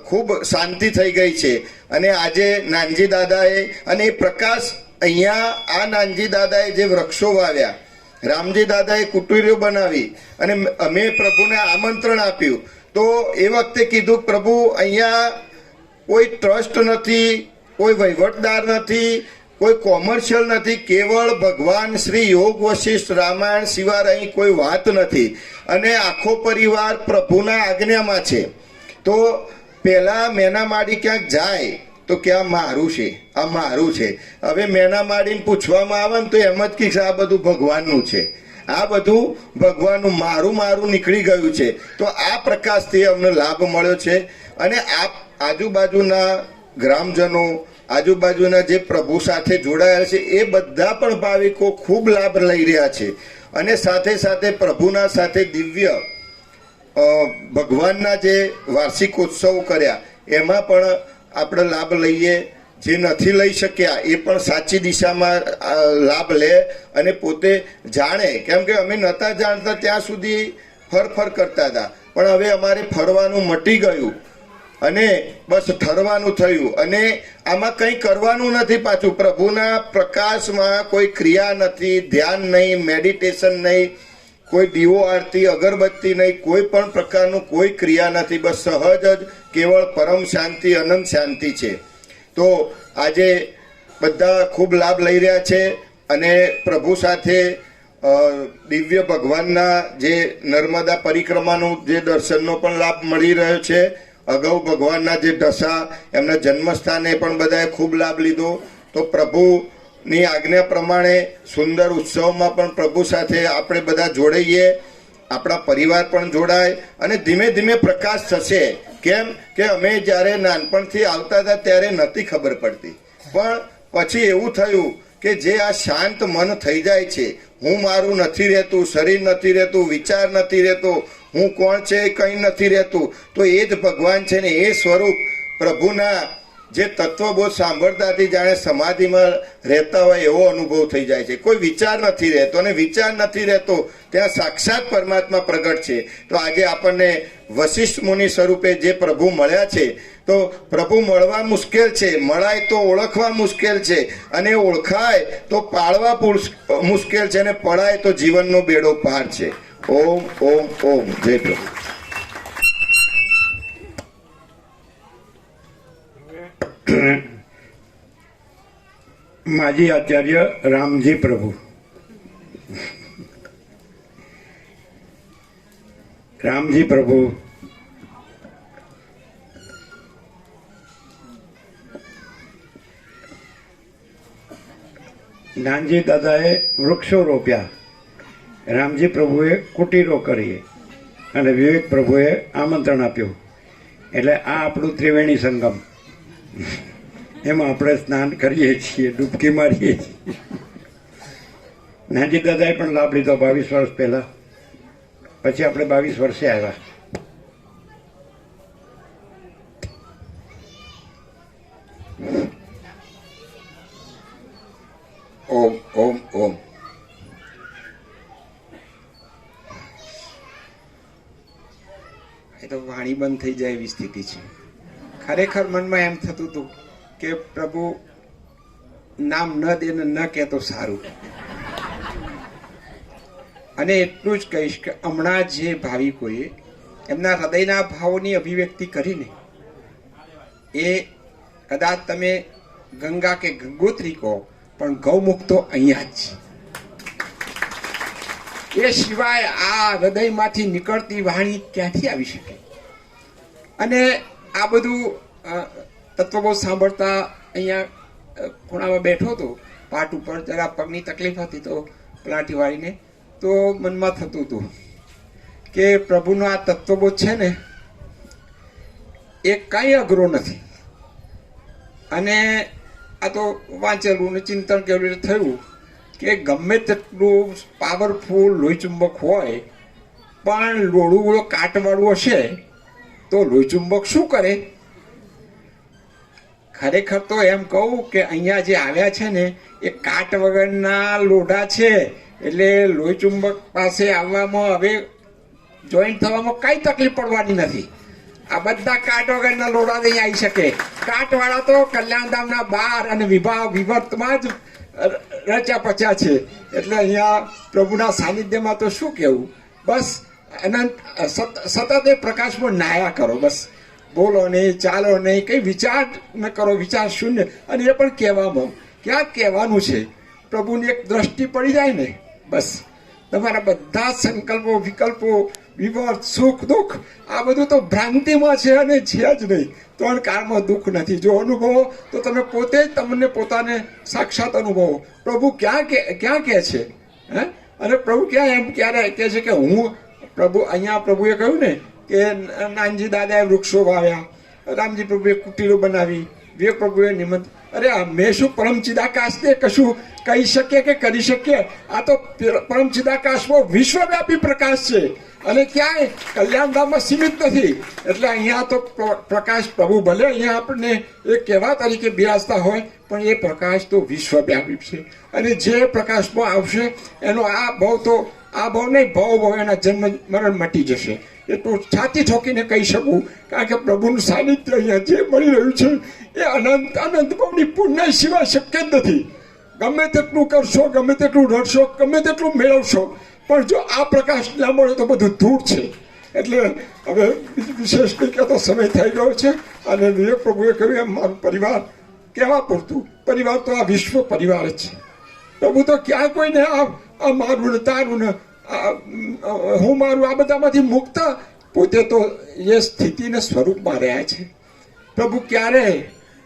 ખૂબ શાંતિ થઈ ગઈ છે. અને આજે નાનજી દાદાએ અને એ પ્રકાશ અહીંયા આ નાનજી દાદાએ જે વૃક્ષો વાવ્યા, રામજી દાદાએ કુટીરો બનાવી અને અમે પ્રભુને આમંત્રણ આપ્યું. તો એ વખતે કીધું પ્રભુ અહીંયા કોઈ ટ્રસ્ટ નથી, કોઈ વહીવટદાર નથી, કોઈ કોમર્શિયલ નથી, કેવળ ભગવાન શ્રી યોગ વશિષ્ઠ રામાયણ સિવાય અહીં કોઈ વાત નથી અને આખો પરિવાર પ્રભુના આજ્ઞામાં છે. તો પહેલા મેના માડી ક્યાંક જાય તો કે આ મારું છે, આ મારું છે. હવે મેના માડીને પૂછવામાં આવે ને તો એમ જ કે આ બધું ભગવાનનું છે, આ બધું ભગવાનનું, મારું મારું નીકળી ગયું છે. તો આ પ્રકાશથી અમને લાભ મળ્યો છે. અને આ આજુબાજુના ગ્રામજનો, આજુબાજુના જે પ્રભુ સાથે જોડાયેલા છે એ બધા પણ ભાવિકો ખૂબ લાભ લઈ રહ્યા છે. અને સાથે સાથે પ્રભુના સાથે દિવ્ય ભગવાનના જે વાર્ષિકોત્સવ કર્યા એમાં પણ આપણે લાભ લઈએ. જે નથી લઈ શક્યા એ પણ સાચી દિશામાં લાભ લે અને પોતે જાણે. કેમ કે અમે નહોતા જાણતા ત્યાં સુધી ફરફર કરતા હતા, પણ હવે અમારે ફરવાનું મટી ગયું અને બસ ઠરવાનું થયું. અને આમાં કંઈ કરવાનું નથી. પાછું પ્રભુના પ્રકાશમાં કોઈ ક્રિયા નથી, ધ્યાન નહીં, મેડિટેશન નહીં, કોઈ દીવો આરતી, અગરબત્તી નહીં, કોઈ પણ પ્રકારનું કોઈ ક્રિયા નથી. બસ સહજ જ કેવળ પરમ શાંતિ, અનંત શાંતિ છે. તો આજે બધા ખૂબ લાભ લઈ રહ્યા છે અને પ્રભુ સાથે દિવ્ય ભગવાનના જે નર્મદા પરિક્રમાનું જે દર્શનનો પણ લાભ મળી રહ્યો છે અગાઉ ભગવાનના જે ઢસા એમના જન્મસ્થાને પણ બધાએ ખૂબ લાભ લીધો. તો પ્રભુની આજ્ઞા પ્રમાણે સુંદર ઉત્સવમાં પણ પ્રભુ સાથે આપણે બધા જોડાઈએ, આપણા પરિવાર પણ જોડાય અને ધીમે ધીમે પ્રકાશ થશે. કેમ કે અમે જ્યારે નાનપણથી આવતા હતા ત્યારે નથી ખબર પડતી, પણ પછી એવું થયું કે જે આ શાંત મન થઈ જાય છે, હું મારું નથી રહેતું, શરીર નથી રહેતું, વિચાર નથી રહેતો, હું કોણ છે કંઈ નથી રહેતું, તો એ જ ભગવાન છે ને એ સ્વરૂપ પ્રભુના જે તત્વબોધ સાંભળતાથી જાણે સમાધિમાં રહેતા હોય એવો અનુભવ થઈ જાય છે. કોઈ વિચાર નથી રહેતો અને વિચાર નથી રહેતો ત્યાં સાક્ષાત પરમાત્મા પ્રગટ છે. તો આજે આપણને વશિષ્ઠ મુનિ સ્વરૂપે જે પ્રભુ મળ્યા છે, તો પ્રભુ મળવા મુશ્કેલ છે, મળાય તો ઓળખવા મુશ્કેલ છે, અને ઓળખાય તો પાળવા મુશ્કેલ છે, અને પડાય તો જીવનનો બેડો પાર છે. ઓમ ઓમ ઓમ. જય પ્રભુ. માજી આચાર્ય રામજી પ્રભુ. રામજી પ્રભુ નાનજી દાદાએ વૃક્ષો રોપ્યા, રામજી પ્રભુએ કુટીરો કરી અને વિવેક પ્રભુએ આમંત્રણ આપ્યું. એટલે આ આપણું ત્રિવેણી સંગમ, એમાં આપણે સ્નાન કરીએ છીએ, ડૂબકી મારીએ છીએ. નાનજી દાદાએ પણ લાભ લીધો 22 વર્ષ પહેલા, પછી આપણે 22 વર્ષે આવ્યા. ઓમ ઓમ ઓમ. એ તો વાણી બંધ થઈ જાય એવી સ્થિતિ છે. ખરેખર મનમાં એમ થતું હતું કે પ્રભુ નામ ન દે ને ન કહે તો સારું. અને એટલું જ કહીશ કે હમણાં જે ભાવિકોએ એમના હૃદયના ભાવોની અભિવ્યક્તિ કરીને એ કદાચ તમે ગંગા કે ગંગોત્રી કહો, પણ ગૌમુખ તો અહીંયા જ છે. એ સિવાય આ હૃદયમાંથી નીકળતી વાણી ક્યાંથી આવી શકે? અને આ બધું તત્વબોધ સાંભળતા અહીંયા ખૂણામાં બેઠો હતો, પાટ ઉપર જરા પગની તકલીફ હતી તો પલાટી વાળીને, તો મનમાં થતું હતું કે પ્રભુનો આ તત્વબોધ છે ને એ કંઈ અઘરો નથી. અને આ તો વાંચેલું ને ચિંતન કેવું થયું કે ગમે તેટલું પાવરફુલ લોહીચુંબક હોય, પણ લોડું કાટવાળું હશે તો લોહીચુંબક શું કરે? ખરેખર તો એમ કહું કે અહીંયા જે આવ્યા છે ને એ કાટ વગરના લોઢા છે, એટલે લોહીચુંબક પાસે આવવામાં હવે જોઈન્ટ થવામાં કઈ તકલીફ પડવાની નથી. આ બધા કાટ વગરના લોઢા અહીં આવી શકે. કાટવાળા તો કલ્યાણધામના 12 અને વિભક્તમાં જ રચ્યા પચ્યા છે. એટલે અહીંયા પ્રભુના સાનિધ્યમાં તો શું કહેવું, બસ અનંત સતત એ પ્રકાશમાં નાયા કરો, બસ બોલો નહીં, ચાલો નહીં, કંઈ વિચાર ન કરો, વિચાર શૂન્ય. અને એ પણ કહેવામાં ક્યાં કહેવાનું છે, પ્રભુની એક દ્રષ્ટિ પડી જાય ને બસ તમારા બધા સંકલ્પો વિકલ્પો વિવર્ત સુખ દુઃખ આ બધું તો ભ્રાંતિમાં છે અને છે જ નહીં. 3 કાળમાં દુઃખ નથી. જો અનુભવો તો તમે પોતે જ તમને પોતાને સાક્ષાત અનુભવો. પ્રભુ ક્યાં કહે છે હે? અને પ્રભુ ક્યાં એમ ક્યારે કહે છે કે હું પ્રભુ? અહીંયા પ્રભુએ કહ્યું ને કે નાનજી દાદાએ વૃક્ષો વાવ્યા, રામજી પ્રભુએ કુટીરો બનાવી, વિવેક પ્રભુએ નિમંત્રણ. અરે અમે શું પરમચિદાકાશને કશું કહી શકીએ કે કરી શકીએ? આ તો પરમચિદાકાશમાં વિશ્વવ્યાપી પ્રકાશ છે અને ક્યાંય કલ્યાણધામમાં સીમિત નથી. એટલે અહીંયા તો પ્રકાશ પ્રભુ ભલે અહીંયા આપણને એ કહેવા તરીકે બિરાજતા હોય, પણ એ પ્રકાશ તો વિશ્વવ્યાપી છે. અને જે પ્રકાશમાં આવશે એનો આ ભાવ તો આ ભાવ નહીં, ભાવ એના જન્મ મરણ મટી જશે. એટલું છાતી ઠોકીને કહી શકું, કારણ કે પ્રભુનું સાનિધ્ય અહીંયા જે મળી રહ્યું છે એ અનંત અનંત ભાવની પુણ્ય સિવાય શક્ય જ નથી. ગમે તેટલું કરશો, ગમે તેટલું રડશો, ગમે તેટલું મેળવશો, પણ જો આ પ્રકાશ ના મળે તો બધું ધૂળ છે. એટલે હવે વિશેષ નહીં કહેતો સમય થઈ ગયો છે. અને વિવેક પ્રભુએ કહ્યું એમ મારું પરિવાર કહેવા પૂરતું, પરિવાર તો આ વિશ્વ પરિવાર જ છે. પ્રભુ તો ક્યાં કોઈને આ મારું ને તારું ને હું મારું આ બધામાંથી મુક્ત પોતે તો એ સ્થિતિને સ્વરૂપમાં રહ્યા છે. પ્રભુ ક્યારે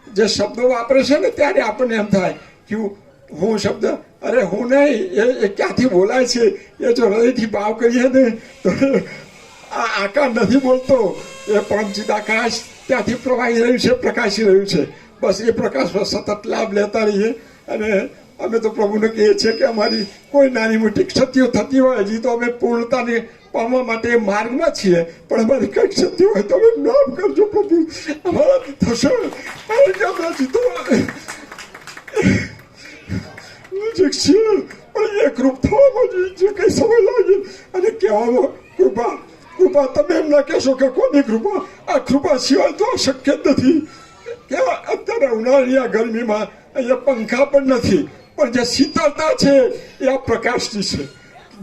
જે શબ્દો વાપરે છે ને ત્યારે આપણને એમ થાય કે હું શબ્દ, અરે હું નહીં, એ ક્યાંથી બોલાય છે, એ જો હૃદયથી ભાવ કરીએ ને તો આ આકાર નથી બોલતો, એ પરમચિદાકાશ ત્યાંથી પ્રવાહી રહ્યું છે, પ્રકાશી રહ્યું છે. બસ એ પ્રકાશનો સતત લાભ લેતા રહીએ. અને અમે તો પ્રભુને કહીએ છીએ કે અમારી કોઈ નાની મોટી ક્ષતિઓ થતી હોય, હજી તો અમે પૂર્ણતાને પામવા માટે માર્ગમાં છીએ, પણ અમારી કઈ ક્ષતિ હોય તો અમે માફ કરજો પ્રભુ, અમારાથી થશે. કારણ કે અમે હજી તો નજીક છીએ, પણ એકરૂપ થવામાં જે કઈ સમય લાગે. અને કહેવામાં કૃપા તમે એમ ના કહેશો કે કોની કૃપા, આ કૃપા સિવાય તો શક્ય જ નથી. કે અત્યારે ઉનાળાની આ ગરમીમાં અહીંયા પંખા પણ નથી, પણ જે શીતળતા છે એ આ પ્રકાશની છે.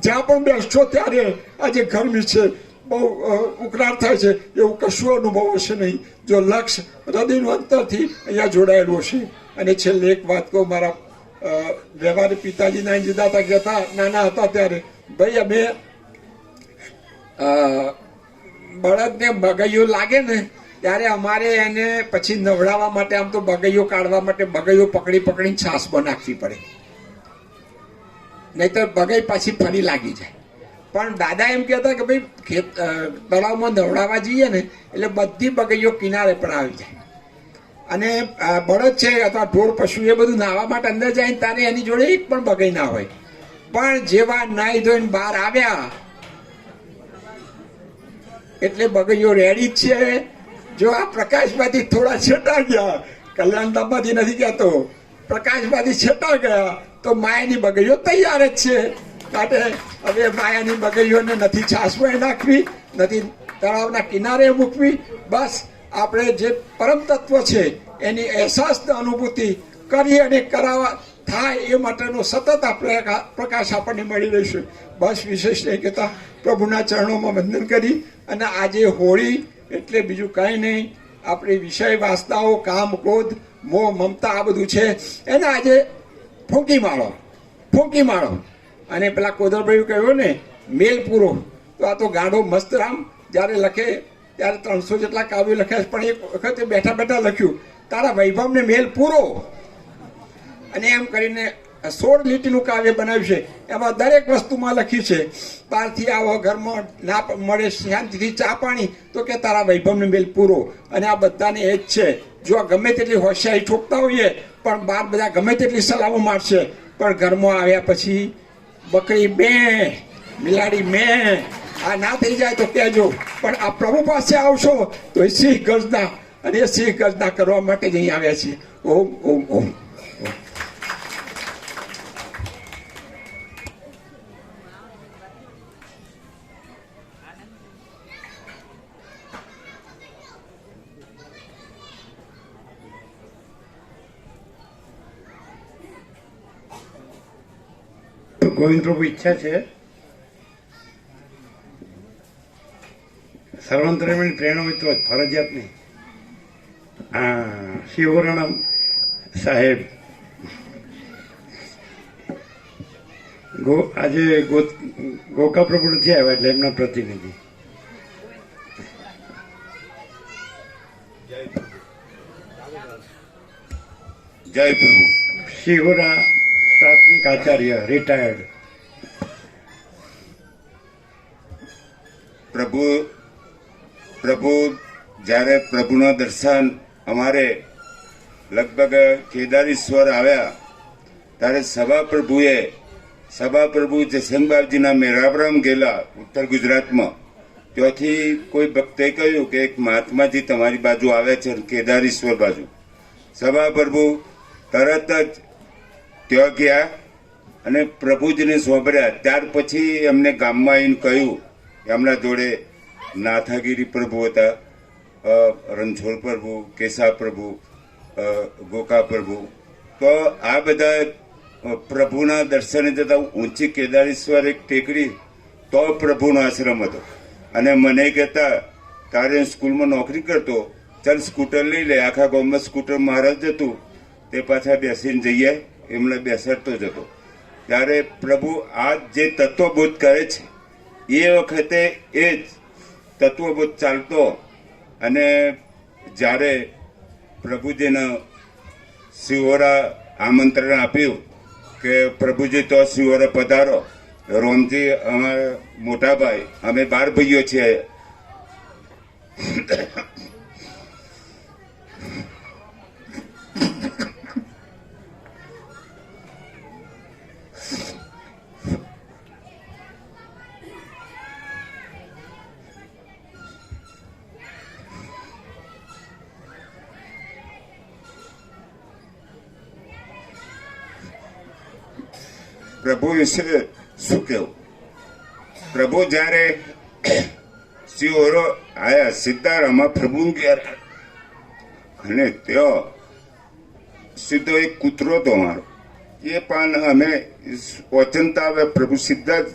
જ્યાં પણ બેસશો ત્યારે આ જે ગરમી છે, બહુ ઉકળાટ થાય છે, એવું કશું અનુભવ હશે નહીં જો લક્ષ હૃદયનું અંતરથી અહીંયા જોડાયેલું હશે. અને છેલ્લે એક વાત કહું, મારા વ્યવહાર પિતાજીના જુદા હતા, કહેતા નાના હતા ત્યારે, ભાઈ અમે બળદને બગૈયો લાગે ને ત્યારે અમારે એને પછી નવડાવવા માટે, આમ તો બગૈયો કાઢવા માટે બગૈયો પકડીને છાસ બનાવવી પડે, નહીતર બગઈ પાછી ફરી લાગી જાય. પણ દાદા એમ કહેતા કે ભાઈ તળાવમાં નવડાવવા જઈએ ને એટલે બધી બગૈયો કિનારે પણ આવી જાય. અને બળદ છે અથવા ઢોર પશુ એ બધું નાહવા માટે અંદર જાય ત્યારે એની જોડે એક પણ બગઈ ના હોય. પણ જેવા નાહી ધોઈને બહાર આવ્યા એટલે બગૈયો રેડી જ છે. જો આ પ્રકાશમાંથી થોડા છેટા ગયા, કલ્યાણધામમાંથી નથી કહેતો, પ્રકાશમાંથી છેટા ગયા તો માયાની બગૈયો તૈયાર જ છે. માટે હવે માયાની બગૈયોને નથી છાસમાં નાખવી, નથી તળાવના કિનારે મૂકવી. બસ આપણે જે પરમ તત્વ છે એની અહેસાસ અનુભૂતિ કરી અને કરાવવા થાય એ માટેનો સતત આપણે પ્રકાશ આપણને મળી રહેશે. બસ વિશેષ નહીં કહેતા, પ્રભુના ચરણોમાં વંદન કરી. અને આજે હોળી એટલે બીજું કાંઈ નહીં, આપણી વિષય વાસનાઓ, કામ, ક્રોધ, મોહ, મમતા આ બધું છે એને આજે ફૂંકી માળો. અને પેલા કોદરભાઈ કહ્યું ને મેલ પૂરો, તો આ તો ગાંડો મસ્ત રામ જ્યારે લખે ત્યારે 300 જેટલા કાવ્યો લખ્યા, પણ એક વખતે બેઠા લખ્યું તારા વૈભવને મેલ પૂરો. અને એમ કરીને 16 લીટીનું કાવ્ય બનાવ્યું છે. એમાં દરેક વસ્તુમાં લખ્યું છે બહારથી આવો, ઘરમાં ના મળે શાંતિથી ચા પાણી તો કે તારા વૈભવને મેલ પૂરો. અને આ બધાને એ જ છે, જો ગમે તેટલી હોશિયારી ઠોકતા હોઈએ પણ બહાર બધા ગમે તેટલી સલામો મારશે, પણ ઘરમાં આવ્યા પછી બકરી મેં, બિલાડી મેં, આ ના થઈ જાય તો કહેજો. પણ આ પ્રભુ પાસે આવશો તો એ સિંહ ગર્જના, અને એ સિંહ ગર્જના કરવા માટે જ અહીં આવ્યા છીએ. ઓમ ઓમ ઓમ. ગોવિંદ પ્રભુ ઈચ્છા છે સર્વાંતરમણી પ્રેરણા હોય તો ફરજિયાત નહીં. હા, શિવરાણા સાહેબ આજે ગોકા પ્રભુ નથી આવ્યા એટલે એમના પ્રતિનિધિ. જય પ્રભુ. શિવરા પ્રાથમિક આચાર્ય, રિટાયર્ડ. પ્રભુ જ્યારે પ્રભુના દર્શન અમારે લગભગ કેદારેશ્વર આવ્યા ત્યારે સભાપ્રભુ જસંગબાબજીના મેરાબ્રામ ગયેલા ઉત્તર ગુજરાતમાં. ત્યાંથી કોઈ ભક્તે કહ્યું કે એક મહાત્માજી તમારી બાજુ આવે છે કેદારેશ્વર બાજુ. સભાપ્રભુ તરત જ ત્યાં ગયા અને પ્રભુજીને સોંપર્યા. ત્યાર પછી એમને ગામમાં આવીને કહ્યું, એમના જોડે નાથાગીરી પ્રભુ હતા, રણછોડ પ્રભુ, કેશા પ્રભુ, ગોકા પ્રભુ. તો આ બધા પ્રભુના દર્શને જતા ઊંચી કેદારેશ્વર એક ટેકરી તો પ્રભુનો આશ્રમ હતો. અને મને કહેતા તારે સ્કૂલમાં નોકરી કરતો, ચાલ સ્કૂટર લઈ લે. આખા ગામમાં સ્કૂટર મારા જ હતું, તે પાછા બેસીને જઈએ એમને બેસાડતો જ હતો. ત્યારે પ્રભુ આ જે તત્વબોધ કરે છે એ વખતે એ જ તત્વબોધ ચાલતો અને જ્યારે પ્રભુજીને શિવોરા આમંત્રણ આપ્યું કે પ્રભુજી તો શિવોરા પધારો, રોમજી અમારા મોટા ભાઈ, અમે 12 ભાઈઓ છીએ. પ્રભુ વિશે શું કેવું? પ્રભુ જ્યારે શિવોરો આયા સીતારામમાં પ્રભુ ઘેર, અને ત્યાં સીધો એક કૂતરો તો મારો, એ પણ અમે ઓચનતા આવે પ્રભુ સીધા જ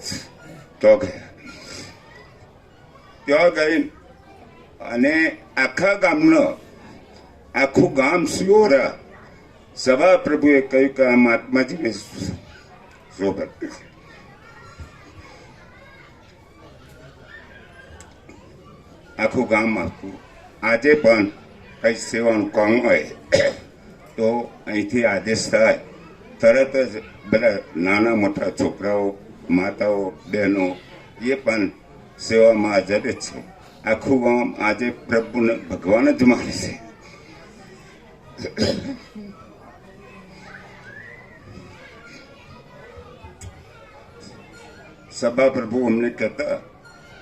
તો ગયા. ત્યાં ગઈ અને આખા ગામનો આખું ગામ શિવોરા સભા પ્રભુએ કહ્યું કે આ મહાત્માજીને આખું ગામ આખું. આજે પણ કઈ સેવાનું કામ હોય તો અહીંથી આદેશ થાય, તરત જ બધા નાના મોટા છોકરાઓ, માતાઓ, બહેનો એ પણ સેવામાં હાજર જ છે. આખું ગામ આજે પ્રભુને ભગવાન જ માને છે. સભા પ્રભુ અમને કહેતા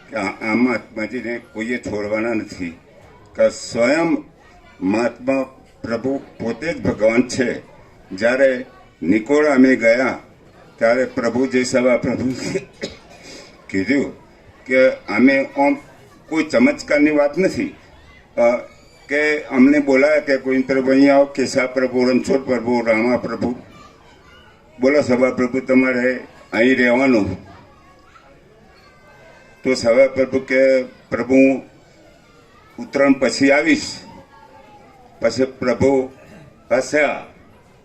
કે આ મહાત્માજીને કોઈએ છોડવાના નથી, કે સ્વયં મહાત્મા પ્રભુ પોતે જ ભગવાન છે. જ્યારે નિકોળા અમે ગયા ત્યારે પ્રભુજી સભા પ્રભુ કીધું કે અમે આમ કોઈ ચમત્કારની વાત નથી કે અમને બોલાયા કે કોઈ પ્રભુ અહીંયા આવો, કેશા પ્રભુ, રણછોડ પ્રભુ, રામા પ્રભુ, બોલો સભા પ્રભુ તમારે અહીં રહેવાનું. તો સભા પ્રભુ કે પ્રભુ ઉત્તરાયણ પછી આવીશ. પછી પ્રભુ હસ્યા,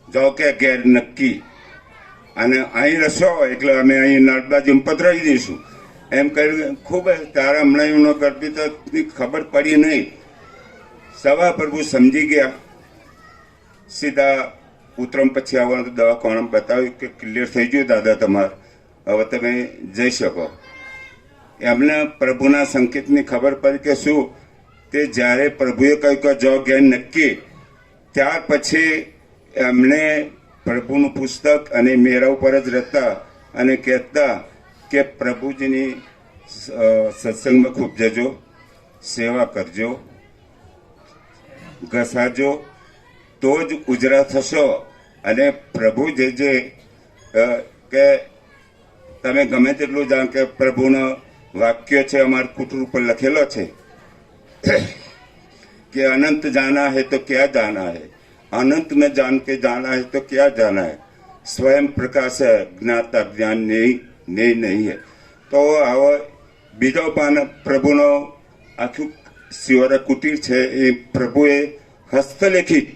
જાઓ કે ઘેર નક્કી, અને અહીં રસો એટલે અમે અહીં નર્મદાજીમાં પધરાવી દઈશું એમ કરી. ખૂબ તારા હમણાં એમનો કરતી તો ખબર પડી નહીં. સભા પ્રભુ સમજી ગયા. સીધા ઉત્તરાયણ પછી આવવાનું તો દવાખાનામાં બતાવ્યું કે ક્લિયર થઈ ગયું દાદા તમારે, હવે તમે જઈ શકો. એમને પ્રભુના સંકેતની ખબર પડી કે શું તે જ્યારે પ્રભુએ કહ્યું કે જો જ્ઞાન નક્કી, ત્યાર પછી એમને પ્રભુનું પુસ્તક અને મેરા ઉપર જ રહેતા અને કહેતા કે પ્રભુજીની સત્સંગમાં ખૂબ જજો, સેવા કરજો, ઘસાજો, તો જ ઉજરા થશો. અને પ્રભુ જે કે તમે ગમે તેટલું જાણ કે પ્રભુનો વાક્ય છે અમારા કુટર ઉપર લખેલો છે कि अनंत जाना है तो क्या जाना है, अनंत में जान के जाना है तो क्या जाना है, स्वयं प्रकाश है ज्ञाता ज्ञान नहीं है. तो આવો બીજો પણ પ્રભુનો આખું શિવરા કુટીર છે એ પ્રભુએ હસ્તલેખિત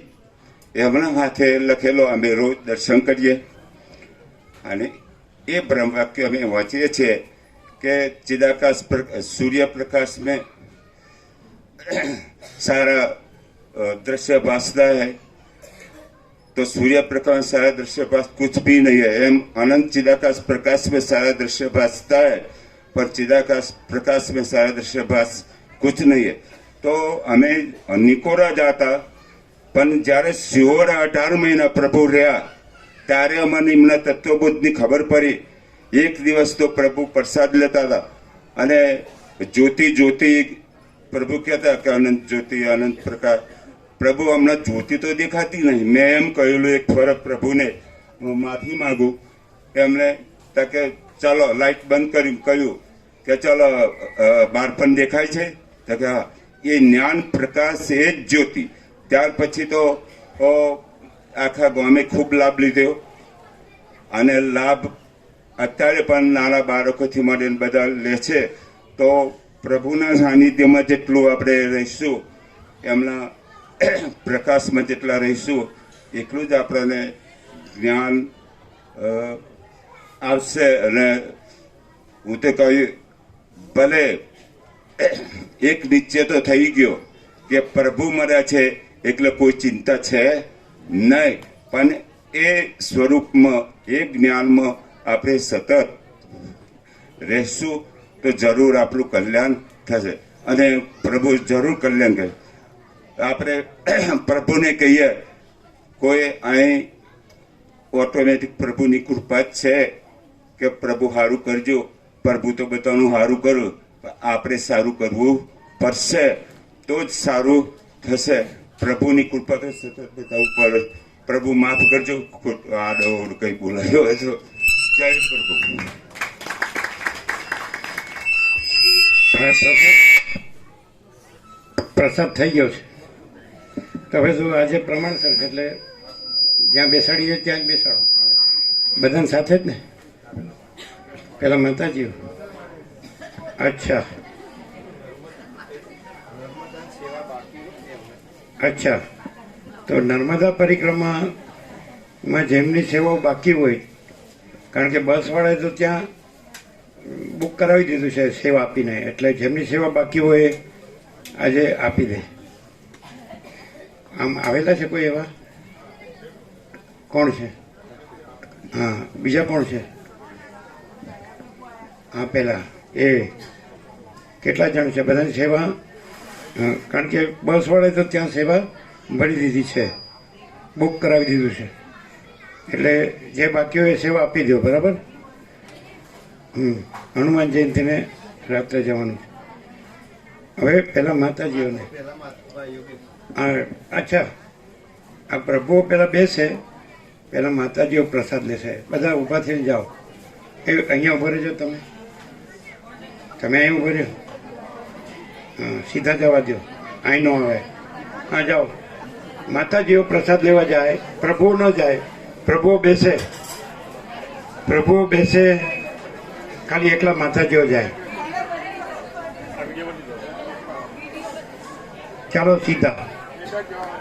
એમના હાથે લખેલો અમે રોજ દર્શન કરીએ. અને એ બ્રહ્મ વાક્ય અમે વાંચીએ છીએ કે चिदाकाश सूर्य प्रकाश में सारा दृश्य भासता है, तो सूर्य प्रकाश सारा दृश्य भास कुछ भी नहीं है. एम अनंत चिदाकाश प्रकाश में सारा दृश्य भासता है, पर चिदाकाश प्रकाश में सारा दृश्य भास कुछ नहीं है. तो हमें निकोरा जाता पण જ્યારે શિહોરા 18 મહિના પ્રભુ રહ્યા ત્યારે અમને એમના તત્વબોધની ખબર પડી. એક દિવસ તો પ્રભુ પ્રસાદ લેતા હતા અને જ્યોતિ જ્યોતિ પ્રભુ કહેતા કે અનંત જ્યોતિ અનંત પ્રકાશ. પ્રભુ હમણાં જ્યોતિ તો દેખાતી નહીં. મેં એમ કહેલું એક ફરક પ્રભુને, હું માફી માગું. એમણે કે ચાલો લાઇટ બંધ કર્યું, કહ્યું કે ચાલો બાળપણ દેખાય છે, તો કે હા, એ જ્ઞાન પ્રકાશ એ જ જ્યોતિ. ત્યાર પછી તો આખા ગામે ખૂબ લાભ લીધો અને લાભ અત્યારે પણ નાના બાળકોથી માંડીને બધા લે છે. તો પ્રભુના સાનિધ્યમાં જેટલું આપણે રહીશું, એમના પ્રકાશમાં જેટલા રહીશું, એટલું જ આપણને જ્ઞાન આવશે. અને હું તો કહ્યું ભલે એક નિશ્ચય તો થઈ ગયો કે પ્રભુ મર્યા છે એટલે કોઈ ચિંતા છે નહીં, પણ એ સ્વરૂપમાં એ જ્ઞાનમાં આપણે સતત રહેશું તો જરૂર આપણું કલ્યાણ થશે અને પ્રભુ જરૂર કલ્યાણ કરે. આપણે પ્રભુને કહીએ કોઈ અહીં ઓટોમેટિક પ્રભુની કૃપા જ છે કે પ્રભુ સારું કરજો, પ્રભુ તો બધાનું સારું કરું, આપણે સારું કરવું પડશે તો જ સારું થશે. પ્રભુની કૃપા તો સતત બધા ઉપર. પ્રભુ માફ કરજો આડો કઈ બોલાયો હોય તો. જય પ્રભુ. પ્રસાદ થઈ ગયો છે તો હવે જો આજે પ્રમાણસર છે એટલે જ્યાં બેસાડીએ ત્યાં જ બેસાડો, બધાને સાથે જ ને. પેલા માતાજીઓ. અચ્છા અચ્છા, તો નર્મદા પરિક્રમામાં જેમની સેવાઓ બાકી હોય, કારણ કે બસવાળાએ તો ત્યાં બુક કરાવી દીધું છે સેવા આપીને, એટલે જેમની સેવા બાકી હોય આજે આપી દે. આમ આવેલા છે કોઈ એવા? કોણ છે? હા, બીજા કોણ છે? હા, પેલા એ કેટલા જણ છે? બધાની સેવા, કારણ કે બસવાળાએ તો ત્યાં સેવા ભરી દીધી છે, બુક કરાવી દીધું છે, એટલે જે બાકી હોય એ સેવા આપી દો. બરાબર. હનુમાન જયંતિને રાત્રે જવાનું છે. હવે પેલા માતાજીઓને. હા, અચ્છા, આ પ્રભુઓ પેલા બેસે, પેલા માતાજીઓ પ્રસાદ લેશે. બધા ઊભા થઈને જાઓ. એ અહીંયા ઊભો રહેજો. તમે અહીં ઊભો રહ્યો. હા, સીધા જવા દો, અહીં ન આવે. હા, જાઓ. માતાજીઓ પ્રસાદ લેવા જાય, પ્રભુ ન જાય. પ્રભુઓ બેસે, પ્રભુઓ બેસે, ખાલી એકલા માતાજીઓ જાય. ચાલો સીધા.